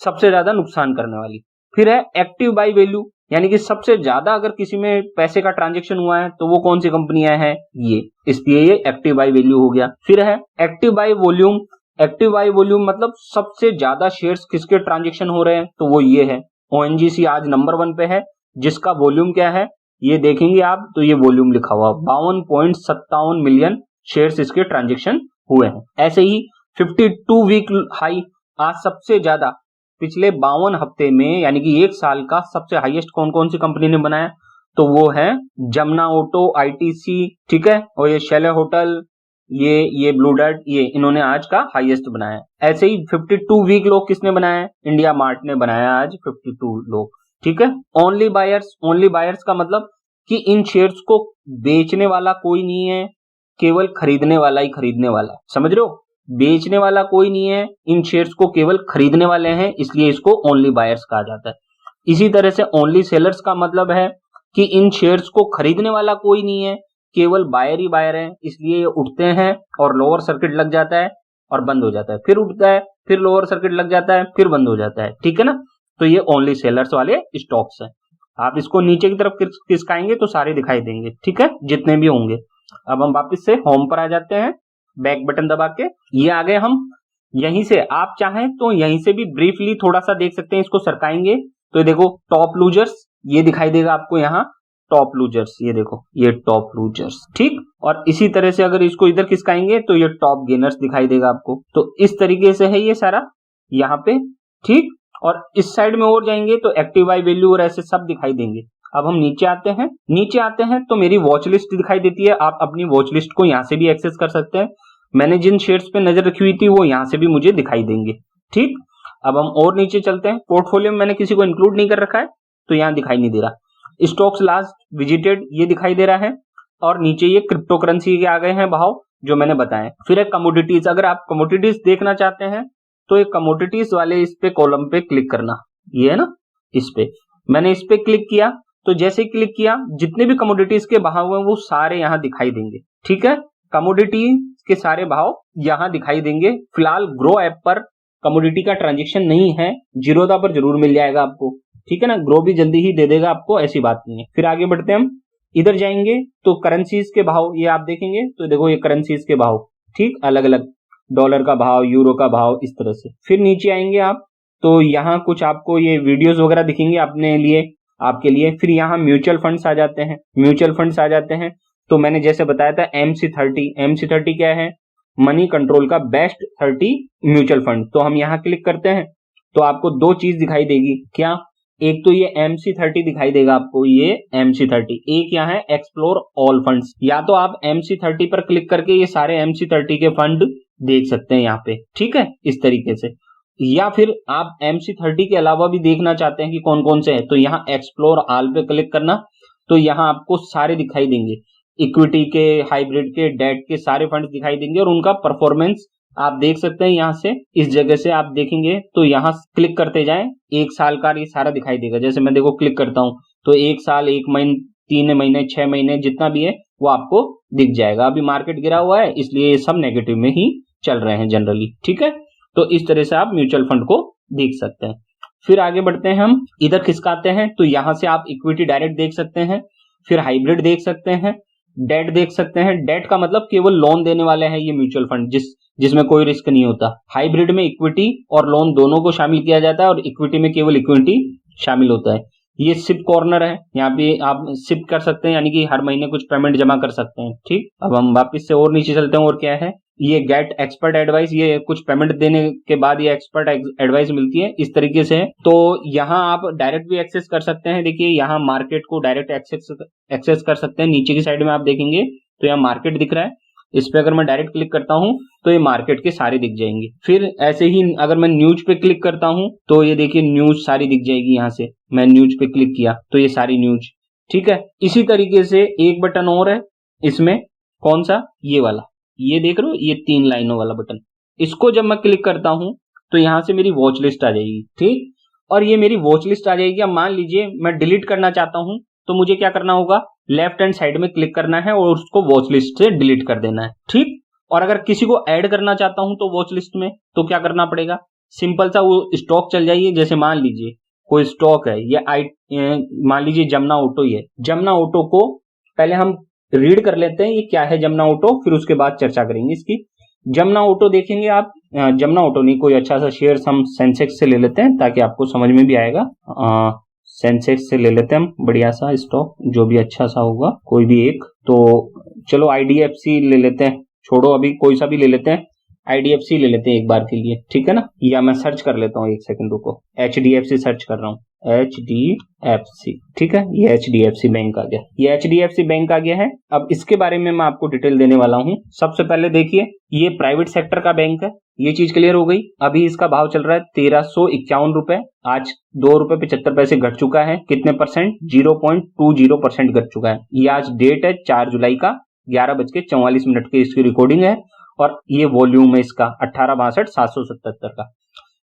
S2: सबसे ज्यादा नुकसान करने वाली। फिर है एक्टिव बाय वैल्यू, यानी कि सबसे ज्यादा अगर किसी में पैसे का ट्रांजैक्शन हुआ है तो वो कौन सी कंपनियां हैं, ये, इसलिए ये एक्टिव बाय वैल्यू हो गया। फिर है active by volume. Active by volume मतलब सबसे ज्यादा शेयर्स किसके ट्रांजैक्शन हो रहे हैं, तो वो ये है, ओएनजीसी आज नंबर 1 पे है, जिसका वॉल्यूम क्या है ये देखेंगे आप तो ये वॉल्यूम लिखा हुआ 52.57 मिलियन शेयर्स इसके ट्रांजैक्शन हुए हैं। ऐसे ही 52 वीक हाई, आज सबसे ज्यादा पिछले 52 हफ्ते में यानी कि एक साल का सबसे हाईएस्ट कौन कौन सी कंपनी ने बनाया, तो वो है जमुना ऑटो, आईटीसी, ठीक है, और ये शैले होटल, ये ब्लू डार्ट, ये इन्होंने आज का हाईएस्ट बनाया। ऐसे ही 52 वीक लोग किसने बनाया, इंडिया मार्ट ने बनाया आज 52 लोग, ठीक है। ओनली बायर्स, ओनली बायर्स का मतलब कि इन शेयर्स को बेचने वाला कोई नहीं है, केवल खरीदने वाला ही खरीदने वाला है, समझ रहे हो, बेचने वाला कोई नहीं है, इन शेयर्स को केवल खरीदने वाले हैं, इसलिए इसको ओनली बायर्स कहा जाता है। इसी तरह से ओनली सेलर्स का मतलब है कि इन शेयर्स को खरीदने वाला कोई नहीं है, केवल बायर ही बायर है, इसलिए ये उठते हैं और लोअर सर्किट लग जाता है और बंद हो जाता है, फिर उठता है, फिर लोअर सर्किट लग जाता है, फिर बंद हो जाता है, ठीक है ना। तो ये ओनली सेलर्स वाले स्टॉक्स हैं। आप इसको नीचे की तरफ खिसकाएंगे तो सारे दिखाई देंगे, ठीक है, जितने भी होंगे। अब हम वापस से होम पर आ जाते हैं, बैक बटन दबा के, ये आ गए हम। यहीं से आप चाहें तो यहीं से भी ब्रीफली थोड़ा सा देख सकते हैं, इसको सरकाएंगे तो देखो टॉप लूजर्स ये दिखाई देगा आपको, यहाँ टॉप लूजर्स, ये देखो ये टॉप लूजर्स, ठीक। और इसी तरह से अगर इसको इधर खिसकाएंगे तो ये टॉप गेनर्स दिखाई देगा आपको। तो इस तरीके से है ये सारा यहाँ पे, ठीक। और इस साइड में और जाएंगे तो एक्टिव बाय वैल्यू और ऐसे सब दिखाई देंगे। अब हम नीचे आते हैं, नीचे आते हैं तो मेरी वॉच लिस्ट दिखाई देती है। आप अपनी वॉच लिस्ट को यहाँ से भी एक्सेस कर सकते हैं। मैंने जिन शेयर्स पे नजर रखी हुई थी वो यहाँ से भी मुझे दिखाई देंगे, ठीक। अब हम और नीचे चलते हैं, पोर्टफोलियो में मैंने किसी को इंक्लूड नहीं कर रखा है तो यहाँ दिखाई नहीं दे रहा। स्टॉक्स लास्ट विजिटेड ये दिखाई दे रहा है, और नीचे ये क्रिप्टो करेंसी के आ गए हैं भाव जो मैंने बताए। फिर है कमोडिटीज, अगर आप कमोडिटीज देखना चाहते हैं तो ये कमोडिटीज वाले इस पे कॉलम पे क्लिक करना, ये है ना, इस पे मैंने इस पे क्लिक किया तो जैसे क्लिक किया जितने भी कमोडिटीज के भाव हैं वो सारे यहाँ दिखाई देंगे, ठीक है। कमोडिटी के सारे भाव यहाँ दिखाई देंगे। फिलहाल ग्रो ऐप पर कमोडिटी का ट्रांजेक्शन नहीं है, जीरोधा पर जरूर मिल जाएगा आपको, ठीक है ना, ग्रो भी जल्दी ही दे देगा आपको, ऐसी बात नहीं है। फिर आगे बढ़ते हैं हम, इधर जाएंगे तो करेंसीज के भाव ये आप देखेंगे तो देखो ये करेंसीज के भाव, ठीक, अलग अलग डॉलर का भाव, यूरो का भाव, इस तरह से। फिर नीचे आएंगे आप तो यहाँ कुछ आपको ये वीडियोस वगैरह दिखेंगे अपने लिए, आपके लिए। फिर यहाँ म्यूचुअल फंड्स आ जाते हैं, म्यूचुअल फंड्स आ जाते हैं। तो मैंने जैसे बताया था MC30, MC30 क्या है, मनी कंट्रोल का बेस्ट 30 म्यूचुअल फंड। तो हम यहाँ क्लिक करते हैं तो आपको दो चीज दिखाई देगी, क्या, एक तो ये MC30 दिखाई देगा आपको, ये MC30, एक यहाँ है एक्सप्लोर ऑल फंड्स। या तो आप MC30 पर क्लिक करके ये सारे MC30 के फंड देख सकते हैं यहाँ पे, ठीक है, इस तरीके से। या फिर आप MC30 के अलावा भी देखना चाहते हैं कि कौन कौन से हैं, तो यहाँ एक्सप्लोर ऑल पे क्लिक करना, तो यहाँ आपको सारे दिखाई देंगे, इक्विटी के, हाइब्रिड के, डेट के सारे फंड्स दिखाई देंगे और उनका परफॉर्मेंस आप देख सकते हैं। यहाँ से इस जगह से आप देखेंगे तो यहाँ क्लिक करते जाएं, एक साल का ये सारा दिखाई देगा। जैसे मैं देखो क्लिक करता हूँ तो एक साल, एक महीने, 3 महीने, 6 महीने, जितना भी है वो आपको दिख जाएगा। अभी मार्केट गिरा हुआ है इसलिए ये सब नेगेटिव में ही चल रहे हैं जनरली, ठीक है। तो इस तरह से आप म्यूचुअल फंड को देख सकते हैं। फिर आगे बढ़ते हैं हम, इधर खिसकाते हैं तो यहाँ से आप इक्विटी डायरेक्ट देख सकते हैं, फिर हाइब्रिड देख सकते हैं, डेट देख सकते हैं। डेट का मतलब केवल लोन देने वाले हैं ये म्यूचुअल फंड, जिसमें कोई रिस्क नहीं होता। हाइब्रिड में इक्विटी और लोन दोनों को शामिल किया जाता है और इक्विटी में केवल इक्विटी शामिल होता है। ये सिप कॉर्नर है, यहाँ पे आप सिप कर सकते हैं, यानी कि हर महीने कुछ पेमेंट जमा कर सकते हैं, ठीक। अब हम वापस से और नीचे चलते हैं, और क्या है, ये गेट एक्सपर्ट एडवाइस, ये कुछ पेमेंट देने के बाद ये एक्सपर्ट एडवाइस मिलती है, इस तरीके से है। तो यहाँ आप डायरेक्ट भी एक्सेस कर सकते हैं, देखिए यहाँ मार्केट को डायरेक्ट एक्सेस कर सकते हैं। नीचे की साइड में आप देखेंगे तो यहाँ मार्केट दिख रहा है, इस पे अगर मैं डायरेक्ट क्लिक करता हूँ तो ये मार्केट के सारे दिख जाएंगे। फिर ऐसे ही अगर मैं न्यूज पे क्लिक करता हूँ तो ये देखिए न्यूज सारी दिख जाएगी। यहाँ से मैं न्यूज पे क्लिक किया तो ये सारी न्यूज, ठीक है। इसी तरीके से एक बटन और है इसमें, कौन सा, ये वाला, ये देख रहे हो, ये 3 लाइनों वाला बटन, इसको जब मैं क्लिक करता हूं तो यहां से मेरी वॉच लिस्ट आ जाएगी, ठीक। और ये मेरी वॉच लिस्ट आ जाएगी। अब मान लीजिए मैं डिलीट करना चाहता हूं तो मुझे क्या करना होगा, लेफ्ट हैंड साइड में क्लिक करना है और उसको वॉच लिस्ट से डिलीट कर देना है, ठीक। और अगर किसी को ऐड करना चाहता हूं तो वॉच लिस्ट में, तो क्या करना पड़ेगा, सिंपल सा वो स्टॉक चल जाइए। जैसे मान लीजिए कोई स्टॉक है, ये मान लीजिए जमुना ऑटो ही है। जमुना ऑटो को पहले हम रीड कर लेते हैं ये क्या है जमुना ऑटो, फिर उसके बाद चर्चा करेंगे इसकी। जमुना ऑटो देखेंगे आप, जमुना ऑटो नहीं, कोई अच्छा सा शेयर हम सेंसेक्स से ले लेते हैं ताकि आपको समझ में भी आएगा। सेंसेक्स से ले लेते हैं हम बढ़िया सा स्टॉक, जो भी अच्छा सा होगा, कोई भी एक। तो चलो IDFC ले लेते हैं, छोड़ो अभी कोई सा भी ले लेते हैं, IDFC ले लेते हैं एक बार के लिए, ठीक है ना। या मैं सर्च कर लेता हूँ, एक सेकंड रुको, HDFC सर्च कर रहा हूँ, HDFC, ठीक है, ये HDFC बैंक आ गया, ये HDFC बैंक आ गया है। अब इसके बारे में मैं आपको डिटेल देने वाला हूँ। सबसे पहले देखिए ये प्राइवेट सेक्टर का बैंक है, ये चीज क्लियर हो गई। अभी इसका भाव चल रहा है 1351 रुपए, आज 2 रुपए 75 पैसे घट चुका है। कितने परसेंट, 0.20% घट चुका है। ये आज डेट है 4 जुलाई का, 11:44 की इसकी रिकॉर्डिंग है और ये वॉल्यूम है इसका 1862,777 का।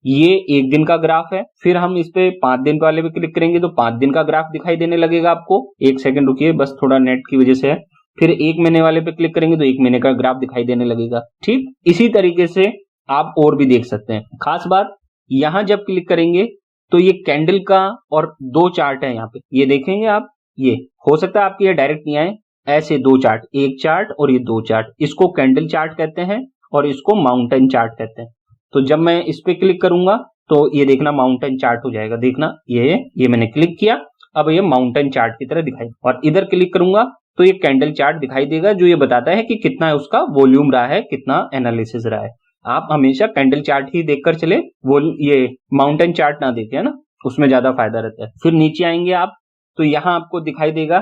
S2: ये एक दिन का ग्राफ है। फिर हम इस पे 5 दिन वाले पे क्लिक करेंगे तो 5 दिन का ग्राफ दिखाई देने लगेगा आपको। एक सेकंड रुकिए, बस थोड़ा नेट की वजह से है। फिर 1 महीने वाले पे क्लिक करेंगे तो 1 महीने का ग्राफ दिखाई देने लगेगा, ठीक। इसी तरीके से आप और भी देख सकते हैं। खास बात, यहां जब क्लिक करेंगे तो ये कैंडल का और 2 चार्ट है यहाँ पे, ये देखेंगे आप। ये हो सकता है आपके ये डायरेक्ट नहीं आए, ऐसे 2 चार्ट, एक चार्ट और ये 2 चार्ट, इसको कैंडल चार्ट कहते हैं और इसको माउंटेन चार्ट कहते हैं। तो जब मैं इस पे क्लिक करूंगा तो ये देखना माउंटेन चार्ट हो जाएगा, देखना ये मैंने क्लिक किया, अब ये माउंटेन चार्ट की तरह दिखाई। और इधर क्लिक करूंगा तो ये कैंडल चार्ट दिखाई देगा, जो ये बताता है कि कितना उसका वॉल्यूम रहा है, कितना एनालिसिस रहा है। आप हमेशा कैंडल चार्ट ही देखकर चले, वो ये माउंटेन चार्ट ना देखे, है ना, उसमें ज्यादा फायदा रहता है। फिर नीचे आएंगे आप तो यहाँ आपको दिखाई देगा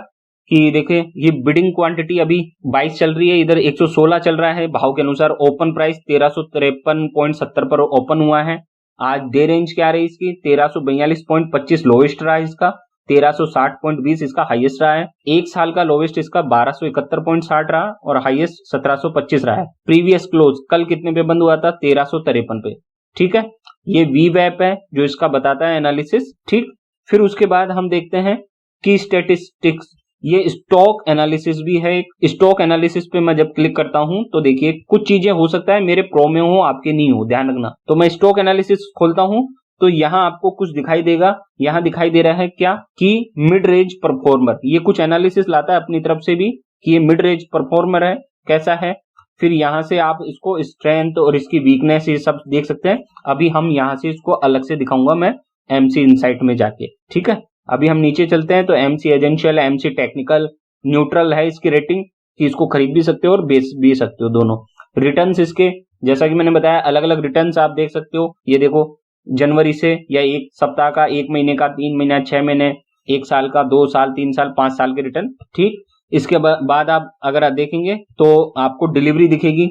S2: कि देखें ये बिडिंग क्वांटिटी अभी 22 चल रही है, इधर 116 चल रहा है भाव के अनुसार। ओपन प्राइस 1353.70 पर ओपन हुआ है। आज डे रेंज क्या रही इसकी, 1342.25 लोवेस्ट रहा इसका, 1360.20 इसका हाईएस्ट रहा है। एक साल का लोवेस्ट इसका 1271.60 रहा और हाईएस्ट 1725 रहा है। प्रीवियस क्लोज कल कितने पे बंद हुआ था, 1353 पे, ठीक है। ये VWAP है जो इसका बताता है एनालिसिस, ठीक। फिर उसके बाद हम देखते हैं की स्टैटिस्टिक्स, ये स्टॉक एनालिसिस भी है। स्टॉक एनालिसिस पे मैं जब क्लिक करता हूं तो देखिए कुछ चीजें हो सकता है मेरे प्रो में हो, आपके नहीं हो, ध्यान रखना। तो मैं स्टॉक एनालिसिस खोलता हूं तो यहाँ आपको कुछ दिखाई देगा, यहाँ दिखाई दे रहा है क्या कि मिड रेंज परफॉर्मर। ये कुछ एनालिसिस लाता है अपनी तरफ से भी कि ये मिड रेंज परफॉर्मर है, कैसा है। फिर यहाँ से आप इसको स्ट्रेंथ और इसकी वीकनेस ये सब देख सकते हैं। अभी हम यहाँ से इसको अलग से दिखाऊंगा मैं एमसी इनसाइट में जाके, ठीक है। अभी हम नीचे चलते हैं तो MC essential, MC technical, neutral है इसकी रेटिंग कि इसको खरीद भी सकते हो और बेच भी सकते हो दोनों। रिटर्न्स इसके जैसा कि मैंने बताया अलग अलग रिटर्न्स आप देख सकते हो। ये देखो जनवरी से या एक सप्ताह का, एक महीने का, 3 महीना, 6 महीने, 1 साल का, 2 साल, 3 साल, 5 साल के रिटर्न, ठीक। इसके बाद आप अगर आप देखेंगे तो आपको डिलीवरी दिखेगी।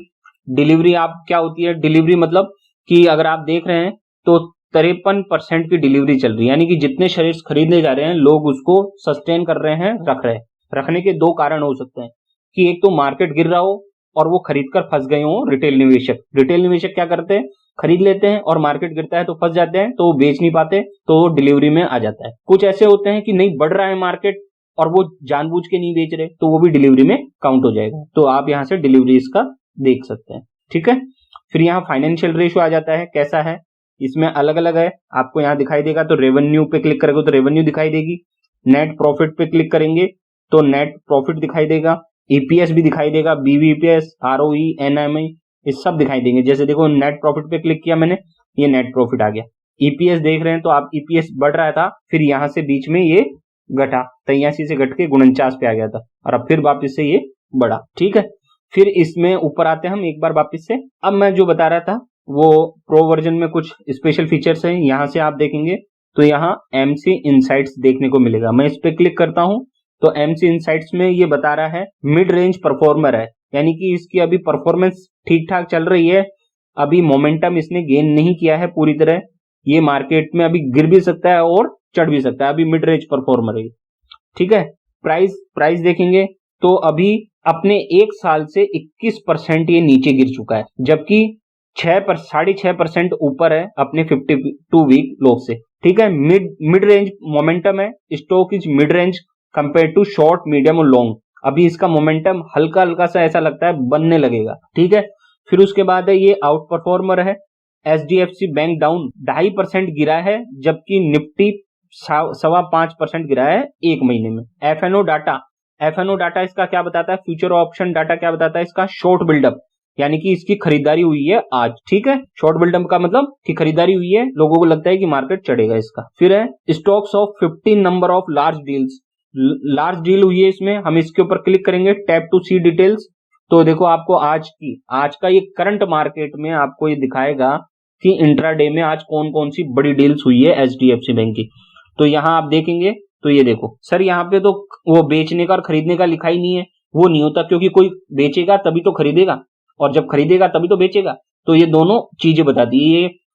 S2: डिलीवरी आप क्या होती है, डिलीवरी मतलब कि अगर आप देख रहे हैं तो 53% की डिलीवरी चल रही है, यानी कि जितने शेयर्स खरीदने जा रहे हैं लोग उसको सस्टेन कर रहे हैं, रख रहे हैं। रखने के 2 कारण हो सकते हैं कि एक तो मार्केट गिर रहा हो और वो खरीद कर फंस गए हो रिटेल निवेशक। रिटेल निवेशक क्या करते हैं, खरीद लेते हैं और मार्केट गिरता है तो फंस जाते हैं, तो वो बेच नहीं पाते, तो वो डिलीवरी में आ जाता है। कुछ ऐसे होते हैं कि नहीं बढ़ रहा है मार्केट और वो जानबूझ के नहीं बेच रहे, तो वो भी डिलीवरी में काउंट हो जाएगा। तो आप यहाँ से डिलीवरी इसका देख सकते हैं, ठीक है। फिर यहाँ फाइनेंशियल रेशियो आ जाता है, कैसा है, इसमें अलग अलग है, आपको यहाँ दिखाई देगा। तो रेवेन्यू पे क्लिक करेंगे तो रेवेन्यू दिखाई देगी, नेट प्रॉफिट पे क्लिक करेंगे तो नेट प्रॉफिट दिखाई देगा, ईपीएस भी दिखाई देगा, बीवीपीएस, आरओई, एनएमई, ये सब दिखाई देंगे। जैसे देखो नेट प्रॉफिट पे क्लिक किया मैंने, ये नेट प्रॉफिट आ गया। ईपीएस देख रहे हैं तो आप ईपीएस बढ़ रहा था, फिर यहाँ से बीच में ये घटा, 83 से घट के 49 पे आ गया था और अब फिर वापस से ये बढ़ा, ठीक है। फिर इसमें ऊपर आते हैं हम एक बार वापस से। अब मैं जो बता रहा था वो प्रो वर्जन में कुछ स्पेशल फीचर्स हैं, यहाँ से आप देखेंगे तो यहाँ एमसी इनसाइट्स देखने को मिलेगा। मैं इस पे क्लिक करता हूं तो एमसी इनसाइट्स में ये बता रहा है मिड रेंज परफॉर्मर है, यानी कि इसकी अभी परफॉर्मेंस ठीक ठाक चल रही है। अभी मोमेंटम इसने गेन नहीं किया है पूरी तरह, ये मार्केट में अभी गिर भी सकता है और चढ़ भी सकता है, अभी मिड रेंज परफॉर्मर है, ठीक है। प्राइस देखेंगे तो अभी अपने 1 साल से 21% ये नीचे गिर चुका है, जबकि 6.5% ऊपर है अपने 52 वीक लो से, ठीक है। मिड रेंज मोमेंटम है, stock is mid range compare to short, medium और लॉन्ग। अभी इसका मोमेंटम हल्का हल्का सा ऐसा लगता है बनने लगेगा, ठीक है। फिर उसके बाद है ये आउट परफॉर्मर है, एचडीएफसी बैंक डाउन 2.5% गिरा है, जबकि निफ्टी 5.25% गिरा है 1 महीने में। एफएनओ डाटा इसका क्या बताता है, फ्यूचर ऑप्शन डाटा क्या बताता है इसका, शॉर्ट बिल्डअप, यानी कि इसकी खरीदारी हुई है आज, ठीक है। शॉर्ट बिल्डअप का मतलब कि खरीदारी हुई है, लोगों को लगता है कि मार्केट चढ़ेगा इसका। फिर है stocks of 15 number of large deals, large deal हुई है इसमें, हम इसके ऊपर क्लिक करेंगे, टैप टू सी डिटेल्स। तो देखो आपको आज का ये करंट मार्केट में आपको ये दिखाएगा कि इंट्राडे में आज कौन कौन सी बड़ी डील्स हुई है एचडीएफसी बैंक की। तो यहाँ आप देखेंगे तो ये देखो सर, यहाँ पे तो वो बेचने का और खरीदने का लिखा ही नहीं है, वो नहीं होता, क्योंकि कोई बेचेगा तभी तो खरीदेगा और जब खरीदेगा तभी तो बेचेगा। तो ये दोनों चीजें बता दी,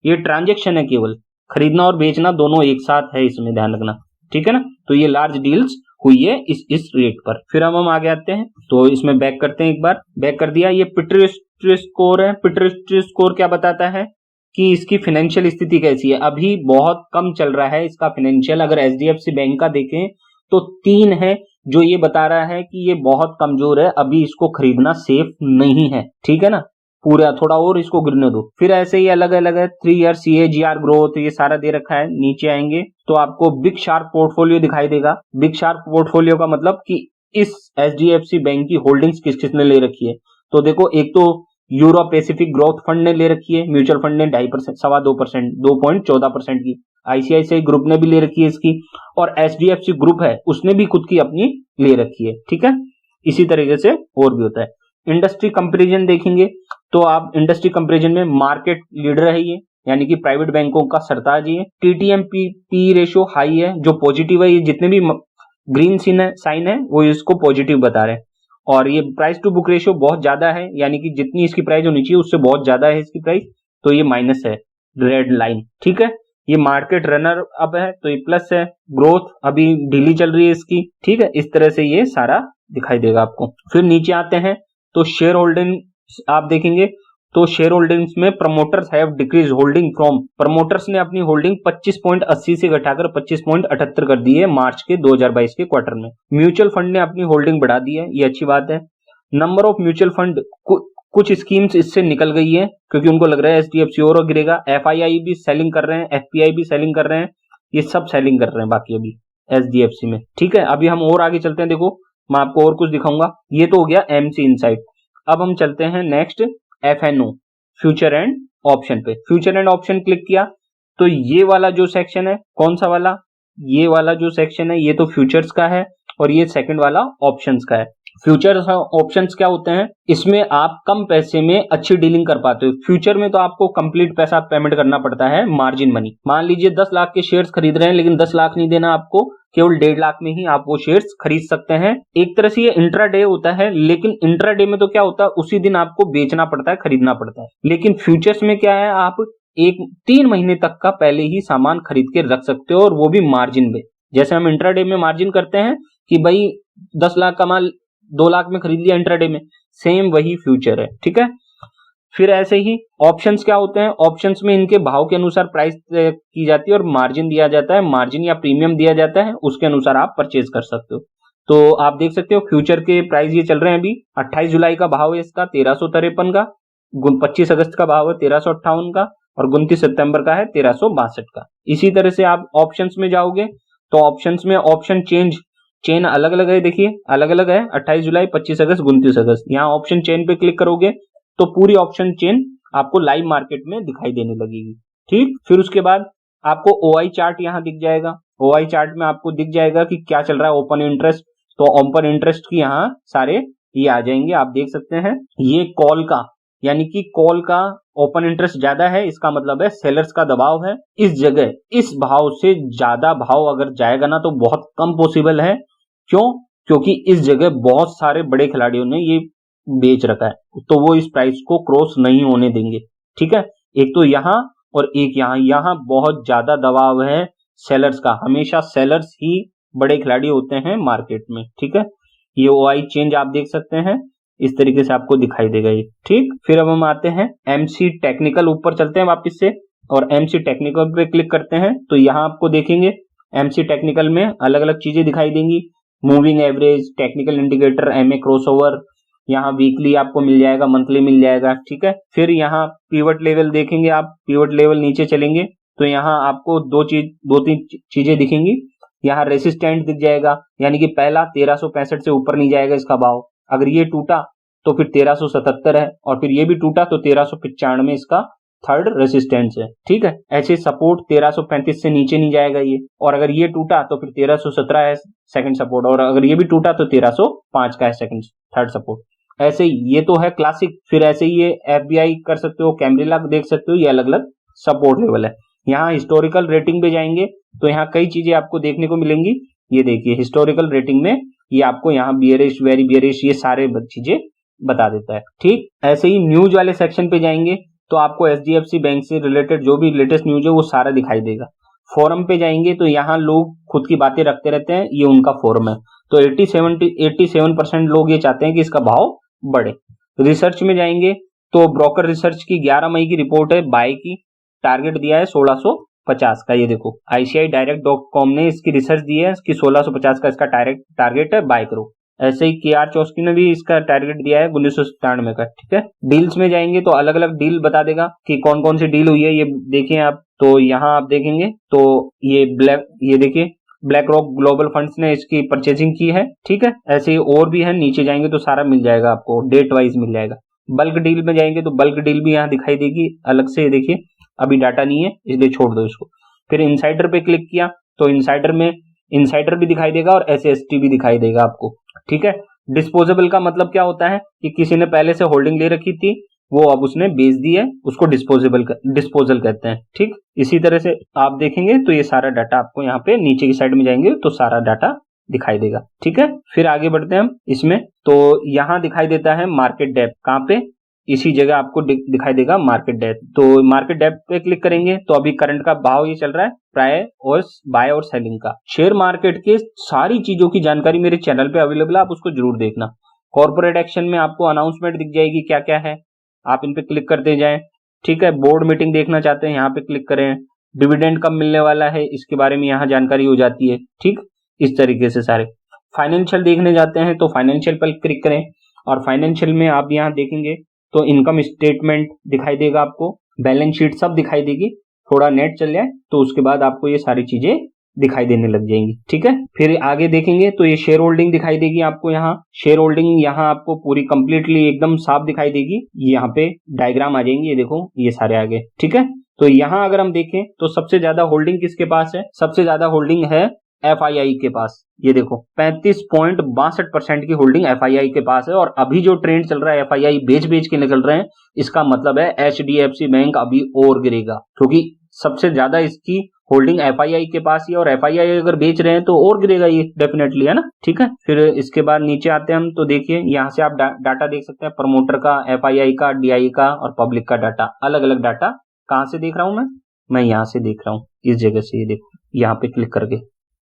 S2: ये ट्रांजेक्शन है, केवल खरीदना और बेचना दोनों एक साथ है, इसमें ध्यान रखना, ठीक है ना। तो ये लार्ज डील्स हुई है इस रेट पर। फिर हम आगे आते हैं तो इसमें बैक करते हैं, एक बार बैक कर दिया। ये पिटरेस्ट्री स्कोर है, पिटरेस्ट्री स्कोर क्या बताता है कि इसकी फाइनेंशियल स्थिति कैसी है। अभी बहुत कम चल रहा है इसका फाइनेंशियल, अगर एचडीएफसी बैंक का देखें तो 3 है, जो ये बता रहा है कि ये बहुत कमजोर है, अभी इसको खरीदना सेफ नहीं है, ठीक है ना, पूरा थोड़ा और इसको गिरने दो। फिर ऐसे ही अलग अलग है, 3 ईयर CAGR ग्रोथ, ये सारा दे रखा है। नीचे आएंगे तो आपको बिग शार्प पोर्टफोलियो दिखाई देगा। बिग शार्प पोर्टफोलियो का मतलब कि इस एचडीएफसी बैंक की होल्डिंग्स किस किसने ले रखी है। तो देखो एक तो यूरो पैसिफिक ग्रोथ फंड ने ले रखी है, म्यूचुअल फंड ने 2.5%, 2.25%, 2.14% की। आईसीआईसीआई ग्रुप ने भी ले रखी है इसकी, और एचडीएफसी ग्रुप है उसने भी खुद की अपनी ले रखी है, ठीक है। इसी तरीके से और भी होता है। इंडस्ट्री कंपैरिजन देखेंगे तो आप इंडस्ट्री कंपैरिजन में मार्केट लीडर है ये, यानी कि प्राइवेट बैंकों का सरताज ये। टीटीएम पी रेशियो हाई है, जो पॉजिटिव है, ये जितने भी ग्रीन साइन है वो इसको पॉजिटिव बता रहे हैं। और ये प्राइस टू बुक रेशियो बहुत ज्यादा है, यानी कि जितनी इसकी प्राइस होनी चाहिए उससे बहुत ज्यादा है इसकी प्राइस, तो ये माइनस है, रेड लाइन, ठीक है। ये मार्केट रनर अप है तो ये प्लस है। ग्रोथ अभी ढीली चल रही है इसकी, ठीक है। इस तरह से ये सारा दिखाई देगा आपको। फिर नीचे आते हैं तो शेयर होल्डिंग आप देखेंगे तो शेयर होल्डिंग्स में promoters have decrease holding from, promoters ने अपनी होल्डिंग 25.80 से घटाकर 25.78 कर दी है मार्च के 2022 के क्वार्टर में। म्यूचुअल फंड ने अपनी होल्डिंग बढ़ा दी है, ये अच्छी बात है। नंबर ऑफ म्यूचुअल फंड कुछ स्कीम्स इससे निकल गई है क्योंकि उनको लग रहा है एचडीएफसी और गिरेगा। एफआईआई भी सेलिंग कर रहे हैं, एफपीआई भी सेलिंग कर रहे हैं, ये सब सेलिंग कर रहे हैं बाकी अभी एचडीएफसी में। ठीक है, अभी हम और आगे चलते हैं। देखो मैं आपको और कुछ दिखाऊंगा। ये तो हो गया एमसी इनसाइट। अब हम चलते हैं next FNO, future and option पे। फ्यूचर एंड ऑप्शन क्लिक किया तो ये वाला जो सेक्शन है, कौन सा वाला, ये वाला जो सेक्शन है ये तो फ्यूचर्स का है और ये सेकंड वाला ऑप्शंस का है। फ्यूचर्स और ऑप्शंस क्या होते हैं, इसमें आप कम पैसे में अच्छी डीलिंग कर पाते हो। फ्यूचर में तो आपको कंप्लीट पैसा पेमेंट करना पड़ता है, मार्जिन मनी। मान लीजिए 10 लाख के शेयर्स खरीद रहे हैं लेकिन 10 लाख नहीं देना आपको, केवल 1.5 लाख में ही आप वो शेयर्स खरीद सकते हैं। एक तरह से ये इंट्राडे होता है, लेकिन इंट्राडे में तो क्या होता है, उसी दिन आपको बेचना पड़ता है, खरीदना पड़ता है। लेकिन फ्यूचर्स में क्या है, आप 3 महीने तक का पहले ही सामान खरीद के रख सकते हो और वो भी मार्जिन में। जैसे हम इंट्राडे में मार्जिन करते हैं कि भाई 10 लाख का माल 2 लाख में खरीद लिया इंट्राडे में, सेम वही फ्यूचर है। ठीक है, फिर ऐसे ही ऑप्शंस क्या होते हैं, ऑप्शंस में इनके भाव के अनुसार प्राइस तय की जाती है और मार्जिन दिया जाता है, मार्जिन या प्रीमियम दिया जाता है, उसके अनुसार आप परचेज कर सकते हो। तो आप देख सकते हो फ्यूचर के प्राइस ये चल रहे हैं अभी। 28 जुलाई का भाव है इसका 1353 का, 25 अगस्त का भाव है 1358 का और 29 सितंबर का है 1362 का। इसी तरह से आप ऑप्शंस में जाओगे तो ऑप्शंस में ऑप्शन चेन अलग अलग है, देखिए अलग अलग है, 28 जुलाई, 25 अगस्त, 29 अगस्त। यहाँ ऑप्शन चेन पे क्लिक करोगे तो पूरी ऑप्शन चेन आपको लाइव मार्केट में दिखाई देने लगेगी। ठीक, फिर उसके बाद आपको ओआई चार्ट यहाँ दिख जाएगा। ओआई चार्ट में आपको दिख जाएगा कि क्या चल रहा है, ओपन इंटरेस्ट। तो ओपन इंटरेस्ट की यहाँ सारे ये आ जाएंगे, आप देख सकते हैं। ये कॉल का, यानी कि कॉल का ओपन इंटरेस्ट ज्यादा है, इसका मतलब है सेलर्स का दबाव है। इस जगह इस भाव से ज्यादा भाव अगर जाएगा ना तो बहुत कम पॉसिबल है। क्यों? क्योंकि इस जगह बहुत सारे बड़े खिलाड़ियों ने ये बेच रखा है, तो वो इस प्राइस को क्रॉस नहीं होने देंगे। ठीक है, एक तो यहाँ और एक यहाँ बहुत ज्यादा दबाव है सेलर्स का। हमेशा सेलर्स ही बड़े खिलाड़ी होते हैं मार्केट में। ठीक है, ये ओआई चेंज आप देख सकते हैं, इस तरीके से आपको दिखाई देगा ये। ठीक, फिर अब हम आते हैं एमसी टेक्निकल, ऊपर चलते हैं वापस से और एमसी टेक्निकल पे क्लिक करते हैं तो यहाँ आपको देखेंगे एमसी टेक्निकल में अलग अलग चीजें दिखाई देंगी। Moving average, technical indicator, MA crossover, यहाँ वीकली आपको मिल जाएगा, मंथली मिल जाएगा। ठीक है, फिर यहाँ पिवट लेवल देखेंगे आप, पिवट लेवल नीचे चलेंगे तो यहाँ आपको दो तीन चीजें दिखेंगी। यहाँ रेसिस्टेंट दिख जाएगा, यानी कि पहला 1365 से ऊपर नहीं जाएगा इसका भाव। अगर ये टूटा तो फिर 1377 है और फिर ये भी टूटा तो 1395 इसका थर्ड रेसिस्टेंस है। ठीक है, ऐसे सपोर्ट 1335 से नीचे नहीं जाएगा ये, और अगर ये टूटा तो फिर 1317 है सेकंड सपोर्ट, और अगर ये भी टूटा तो 1305 का है सेकंड थर्ड सपोर्ट। ऐसे ये तो है क्लासिक। फिर ऐसे ही ये एफबीआई कर सकते हो, कैमरिला देख सकते हो, ये अलग अलग सपोर्ट लेवल है। यहाँ हिस्टोरिकल रेटिंग पे जाएंगे तो यहाँ कई चीजें आपको देखने को मिलेंगी। ये देखिए हिस्टोरिकल रेटिंग में ये आपको यहाँ बियरिश, वेरी बियरिश, ये सारे चीजें बता देता है। ठीक, ऐसे ही न्यूज वाले सेक्शन पे जाएंगे तो आपको एचडीएफसी बैंक से रिलेटेड जो भी लेटेस्ट न्यूज है वो सारा दिखाई देगा। फोरम पे जाएंगे तो यहाँ लोग खुद की बातें रखते रहते हैं, ये उनका फोरम है। तो 87% लोग ये चाहते हैं कि इसका भाव बढ़े। रिसर्च में जाएंगे तो ब्रोकर रिसर्च की 11 मई की रिपोर्ट है, बाय की टारगेट दिया है 1650 का। ये देखो ICIdirect.com ने इसकी रिसर्च दी है कि 1650 का इसका टारगेट है, बाय करो। ऐसे ही KR चौस्की ने भी इसका टारगेट दिया है 1997 का। ठीक है, डील्स में जाएंगे तो अलग अलग डील बता देगा कि कौन कौन सी डील हुई है, ये देखिए आप। तो यहाँ आप देखेंगे तो ये देखिए ब्लैक रॉक ग्लोबल फंड्स ने इसकी परचेजिंग की है। ठीक है, ऐसे ही और भी है, नीचे जाएंगे तो सारा मिल जाएगा आपको, डेट वाइज मिल जाएगा। बल्क डील में जाएंगे तो बल्क डील भी यहाँ दिखाई देगी अलग से, देखिए अभी डाटा नहीं है इसलिए छोड़ दो इसको। फिर इनसाइडर पे क्लिक किया तो इनसाइडर में इनसाइडर भी दिखाई देगा और SAST भी दिखाई देगा आपको। ठीक है, डिस्पोजेबल का मतलब क्या होता है कि किसी ने पहले से होल्डिंग ले रखी थी, वो अब उसने बेच दी है, उसको डिस्पोजल कहते हैं। ठीक, इसी तरह से आप देखेंगे तो ये सारा डाटा आपको यहाँ पे नीचे की साइड में जाएंगे तो सारा डाटा दिखाई देगा। ठीक है, फिर आगे बढ़ते हैं हम इसमें। तो यहाँ दिखाई देता है मार्केट डेप्थ, कहाँ पे, इसी जगह आपको दिखाई देगा मार्केट डेप्थ। तो मार्केट डेप्थ पे क्लिक करेंगे तो अभी करंट का भाव ये चल रहा है, प्राय और बाय और सेलिंग का। शेयर मार्केट के सारी चीजों की जानकारी मेरे चैनल पे अवेलेबल है, आप उसको जरूर देखना। कॉर्पोरेट एक्शन में आपको अनाउंसमेंट दिख जाएगी क्या क्या है, आप इन पे क्लिक करते जाएं। ठीक है, बोर्ड मीटिंग देखना चाहते हैं यहाँ पे क्लिक करें। डिविडेंड कब मिलने वाला है इसके बारे में यहाँ जानकारी हो जाती है। ठीक, इस तरीके से सारे। फाइनेंशियल देखने जाते हैं तो फाइनेंशियल पर क्लिक करें और फाइनेंशियल में आप यहाँ देखेंगे तो इनकम स्टेटमेंट दिखाई देगा, आपको बैलेंस शीट सब दिखाई देगी। थोड़ा नेट चल जाए तो उसके बाद आपको ये सारी चीजें दिखाई देने लग जाएंगी। ठीक है, फिर आगे देखेंगे तो ये शेयर होल्डिंग दिखाई देगी आपको। यहाँ शेयर होल्डिंग यहाँ आपको पूरी कंप्लीटली एकदम साफ दिखाई देगी। यहाँ पे डायग्राम आ जाएंगे, ये देखो ये सारे आगे। ठीक है, तो यहाँ अगर हम देखें तो सबसे ज्यादा होल्डिंग किसके पास है? सबसे ज्यादा होल्डिंग है FII के पास। ये देखो 35.62% की होल्डिंग FII के पास है। और अभी जो ट्रेंड चल रहा है FII बेच के निकल रहे हैं, इसका मतलब है HDFC बैंक अभी और गिरेगा, क्योंकि सबसे ज्यादा इसकी होल्डिंग FII के पास ही, और FII अगर बेच रहे हैं तो और गिरेगा ये डेफिनेटली, है ना। ठीक है, फिर इसके बाद नीचे आते हैं हम तो देखिए यहाँ से आप डाटा देख सकते हैं, प्रमोटर का, FII का, DI का और पब्लिक का डाटा, अलग अलग डाटा। कहां से देख रहा हूं मैं यहाँ से देख रहा हूँ, इस जगह से, ये देखो यहाँ पे क्लिक करके।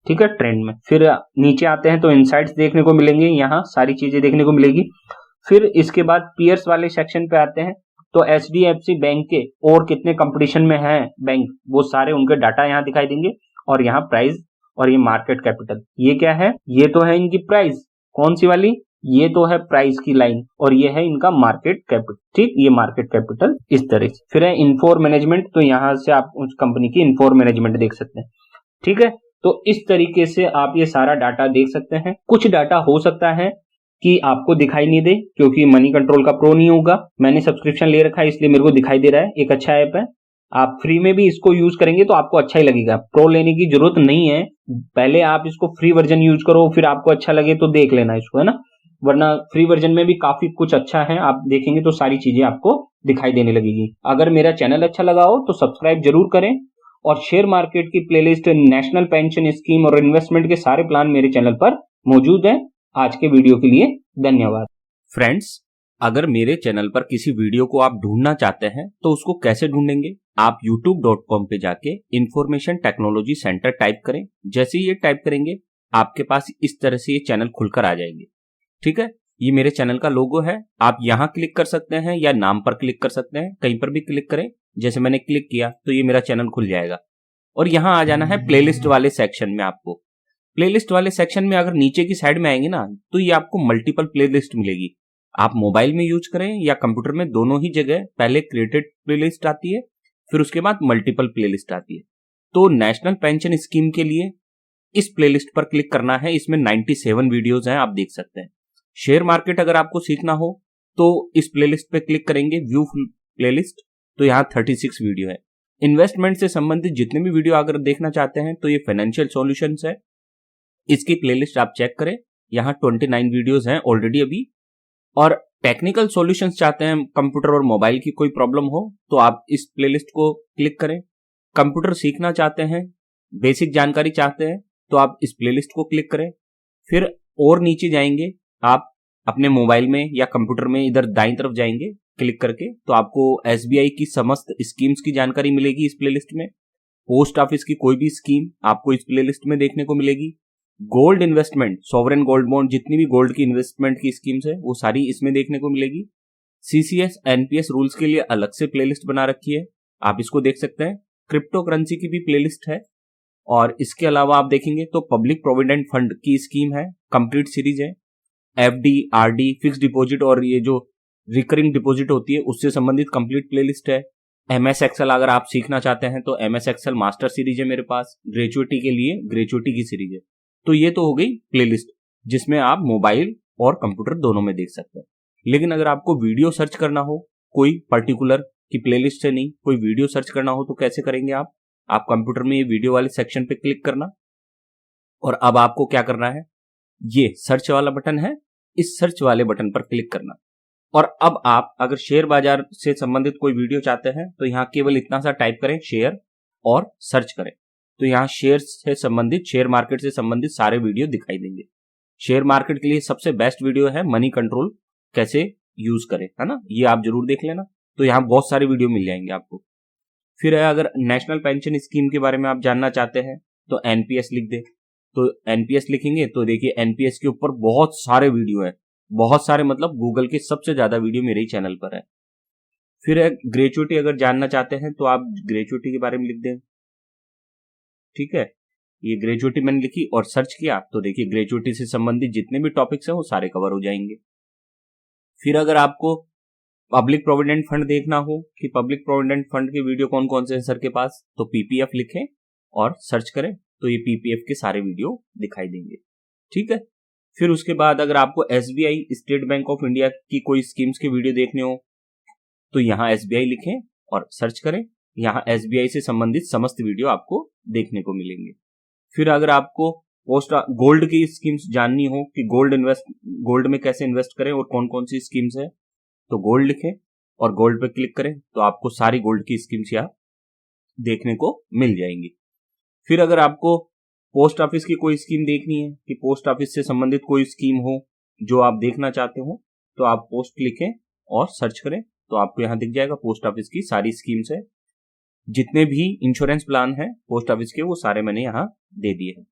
S2: ठीक है, ट्रेंड में। फिर नीचे आते हैं तो इनसाइट्स देखने को मिलेंगे, यहाँ सारी चीजें देखने को मिलेगी। फिर इसके बाद पीयर्स वाले सेक्शन पे आते हैं तो HDFC बैंक के और कितने कंपटीशन में हैं बैंक, वो सारे उनके डाटा यहाँ दिखाई देंगे। और यहाँ प्राइस और ये मार्केट कैपिटल, ये क्या है? ये तो है इनकी प्राइस, कौन सी वाली? ये तो है प्राइस की लाइन, और ये है इनका मार्केट कैपिटल। ठीक, ये मार्केट कैपिटल इस तरह से। फिर है इन्फोर मैनेजमेंट, तो यहाँ से आप उस कंपनी की इन्फोर मैनेजमेंट देख सकते हैं। ठीक है, तो इस तरीके से आप ये सारा डाटा देख सकते हैं। कुछ डाटा हो सकता है कि आपको दिखाई नहीं दे, क्योंकि मनी कंट्रोल का प्रो नहीं होगा। मैंने सब्सक्रिप्शन ले रखा है इसलिए मेरे को दिखाई दे रहा है। एक अच्छा ऐप है, आप फ्री में भी इसको यूज करेंगे तो आपको अच्छा ही लगेगा। प्रो लेने की जरूरत नहीं है, पहले आप इसको फ्री वर्जन यूज करो, फिर आपको अच्छा लगे तो देख लेना इसको, है ना। वरना फ्री वर्जन में भी काफी कुछ अच्छा है, आप देखेंगे तो सारी चीजें आपको दिखाई देने लगेगी। अगर मेरा चैनल अच्छा लगा हो तो सब्सक्राइब जरूर करें, और शेयर मार्केट की प्लेलिस्ट, नेशनल पेंशन स्कीम और इन्वेस्टमेंट के सारे प्लान मेरे चैनल पर मौजूद हैं। आज के वीडियो के लिए धन्यवाद।
S1: फ्रेंड्स, अगर मेरे चैनल पर किसी वीडियो को आप ढूंढना चाहते हैं तो उसको कैसे ढूंढेंगे? आप youtube.com पे जाके इंफॉर्मेशन टेक्नोलॉजी सेंटर टाइप करें। जैसे ही ये टाइप करेंगे आपके पास इस तरह से ये चैनल खुलकर आ जाएंगे। ठीक है, ये मेरे चैनल का लोगो है, आप यहाँ क्लिक कर सकते हैं या नाम पर क्लिक कर सकते हैं, कहीं पर भी क्लिक करें। जैसे मैंने क्लिक किया तो ये मेरा चैनल खुल जाएगा, और यहाँ आ जाना है प्लेलिस्ट वाले सेक्शन में। आपको प्लेलिस्ट वाले सेक्शन में अगर नीचे की साइड में आएंगे ना, तो ये आपको मल्टीपल प्लेलिस्ट मिलेगी। आप मोबाइल में यूज करें या कंप्यूटर में, दोनों ही जगह पहले क्रिएटेड प्लेलिस्ट आती है, फिर उसके बाद मल्टीपल प्लेलिस्ट आती है। तो नेशनल पेंशन स्कीम के लिए इस प्लेलिस्ट पर क्लिक करना है, इसमें 97 वीडियोज हैं, आप देख सकते हैं। शेयर मार्केट अगर आपको सीखना हो तो इस प्लेलिस्ट पे क्लिक करेंगे, व्यू प्लेलिस्ट, तो यहाँ 36 वीडियो है। इन्वेस्टमेंट से संबंधित जितने भी वीडियो अगर देखना चाहते हैं तो ये फाइनेंशियल सॉल्यूशंस है, इसकी प्लेलिस्ट आप चेक करें, यहाँ 29 वीडियोस हैं ऑलरेडी अभी। और टेक्निकल सॉल्यूशंस चाहते हैं, कंप्यूटर और मोबाइल की कोई प्रॉब्लम हो तो आप इस प्लेलिस्ट को क्लिक करें। कंप्यूटर सीखना चाहते हैं, बेसिक जानकारी चाहते हैं तो आप इस प्लेलिस्ट को क्लिक करें। फिर और नीचे जाएंगे आप अपने मोबाइल में या कंप्यूटर में, इधर दाईं तरफ जाएंगे क्लिक करके, तो आपको SBI की समस्त स्कीम्स की जानकारी मिलेगी इस प्लेलिस्ट में। पोस्ट ऑफिस की कोई भी स्कीम आपको इस प्लेलिस्ट में देखने को मिलेगी। Gold investment, sovereign gold bond, जितनी भी गोल्ड की इन्वेस्टमेंट की स्कीम्स है वो सारी इसमें देखने को मिलेगी। CCS NPS रूल्स के लिए अलग से प्लेलिस्ट बना रखी है, आप इसको देख सकते हैं। क्रिप्टो करेंसी की भी प्लेलिस्ट है, और इसके अलावा आप देखेंगे तो पब्लिक प्रोविडेंट फंड की स्कीम है, कंप्लीट सीरीज है। FD, RD, फिक्स डिपॉजिट और ये जो रिकरिंग डिपॉजिट होती है उससे संबंधित कंप्लीट प्लेलिस्ट है। MS Excel अगर आप सीखना चाहते हैं तो MS Excel मास्टर सीरीज है मेरे पास। ग्रेजुएटी के लिए ग्रेजुएटी की सीरीज है। तो ये तो हो गई प्लेलिस्ट, जिसमें आप मोबाइल और कंप्यूटर दोनों में देख सकते हैं। लेकिन अगर आपको वीडियो सर्च करना हो, कोई पर्टिकुलर की प्लेलिस्ट से नहीं, कोई वीडियो सर्च करना हो तो कैसे करेंगे आप कंप्यूटर में ये वीडियो वाले सेक्शन पे क्लिक करना, और अब आपको क्या करना है, ये सर्च वाला बटन है, इस सर्च वाले बटन पर क्लिक करना। और अब आप अगर शेयर बाजार से संबंधित कोई वीडियो चाहते हैं तो यहाँ केवल इतना सा टाइप करें, शेयर, और सर्च करें, तो यहाँ शेयर से संबंधित, शेयर मार्केट से संबंधित सारे वीडियो दिखाई देंगे। शेयर मार्केट के लिए सबसे बेस्ट वीडियो है मनी कंट्रोल कैसे यूज करें, है ना, ये आप जरूर देख लेना। तो यहाँ बहुत सारे वीडियो मिल जाएंगे आपको। फिर अगर नेशनल पेंशन स्कीम के बारे में आप जानना चाहते हैं तो NPS लिख दे, तो NPS लिखेंगे तो देखिए NPS के ऊपर बहुत सारे वीडियो है, बहुत सारे मतलब गूगल के सबसे ज्यादा वीडियो मेरे ही चैनल पर है। फिर ग्रेजुएटी अगर जानना चाहते हैं तो आप ग्रेजुएटी के बारे में लिख दें। ठीक है, ये ग्रेजुएटी मैंने लिखी और सर्च किया तो देखिए ग्रेजुएटी से संबंधित जितने भी टॉपिक्स हैं वो सारे कवर हो जाएंगे। फिर अगर आपको पब्लिक प्रोविडेंट फंड देखना हो कि पब्लिक प्रोविडेंट फंड के वीडियो कौन कौन से हैं सर के पास, तो पीपीएफ लिखें और सर्च करें तो ये पीपीएफ के सारे वीडियो दिखाई देंगे। ठीक है। फिर उसके बाद अगर आपको SBI state bank of India की कोई स्कीम्स के वीडियो देखने हो तो यहाँ एसबीआई लिखें और सर्च करें। यहाँ एसबीआई से संबंधित समस्त वीडियो आपको देखने को मिलेंगे। फिर अगर आपको गोल्ड की स्कीम्स जाननी हो कि गोल्ड में कैसे इन्वेस्ट करें और कौन कौन सी स्कीम्स है, तो गोल्ड लिखें और गोल्ड पे क्लिक करें तो आपको सारी गोल्ड की स्कीम्स यहाँ देखने को मिल जाएंगी। फिर अगर आपको पोस्ट ऑफिस की कोई स्कीम देखनी है कि पोस्ट ऑफिस से संबंधित कोई स्कीम हो जो आप देखना चाहते हो, तो आप पोस्ट लिखें और सर्च करें तो आपको यहाँ दिख जाएगा पोस्ट ऑफिस की सारी स्कीम्स है। जितने भी इंश्योरेंस प्लान है पोस्ट ऑफिस के वो सारे मैंने यहाँ दे दिए हैं।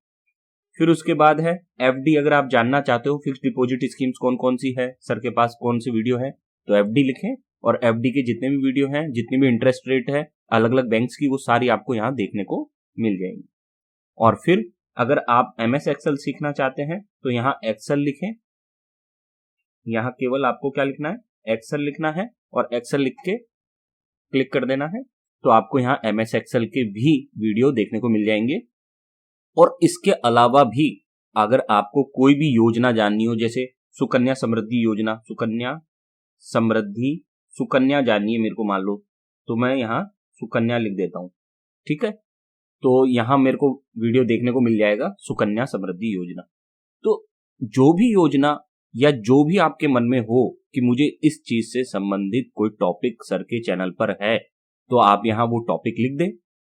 S1: फिर उसके बाद है एफडी। अगर आप जानना चाहते हो फिक्स डिपॉजिट स्कीम्स कौन कौन सी है, सर के पास कौन सी वीडियो है, तो एफडी लिखें और एफडी के जितने भी वीडियो हैं, जितनी भी इंटरेस्ट रेट है अलग अलग बैंक्स की, वो सारी आपको यहाँ देखने को मिल जाएंगी। और फिर अगर आप एमएस एक्सेल सीखना चाहते हैं तो यहाँ एक्सेल लिखें। यहाँ केवल आपको क्या लिखना है, एक्सेल लिखना है और एक्सेल लिख के क्लिक कर देना है तो आपको यहाँ एमएस एक्सेल के भी वीडियो देखने को मिल जाएंगे। और इसके अलावा भी अगर आपको कोई भी योजना जाननी हो, जैसे सुकन्या समृद्धि योजना, सुकन्या जाननी है मेरे को मान लो, तो मैं यहाँ सुकन्या लिख देता हूं। ठीक है, तो यहाँ मेरे को वीडियो देखने को मिल जाएगा सुकन्या समृद्धि योजना। तो जो भी योजना या जो भी आपके मन में हो कि मुझे इस चीज से संबंधित कोई टॉपिक सर के चैनल पर है, तो आप यहाँ वो टॉपिक लिख दें,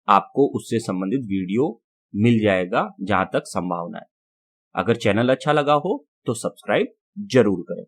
S1: आपको उससे संबंधित वीडियो मिल जाएगा जहां तक संभावना है। अगर चैनल अच्छा लगा हो तो सब्सक्राइब जरूर करें।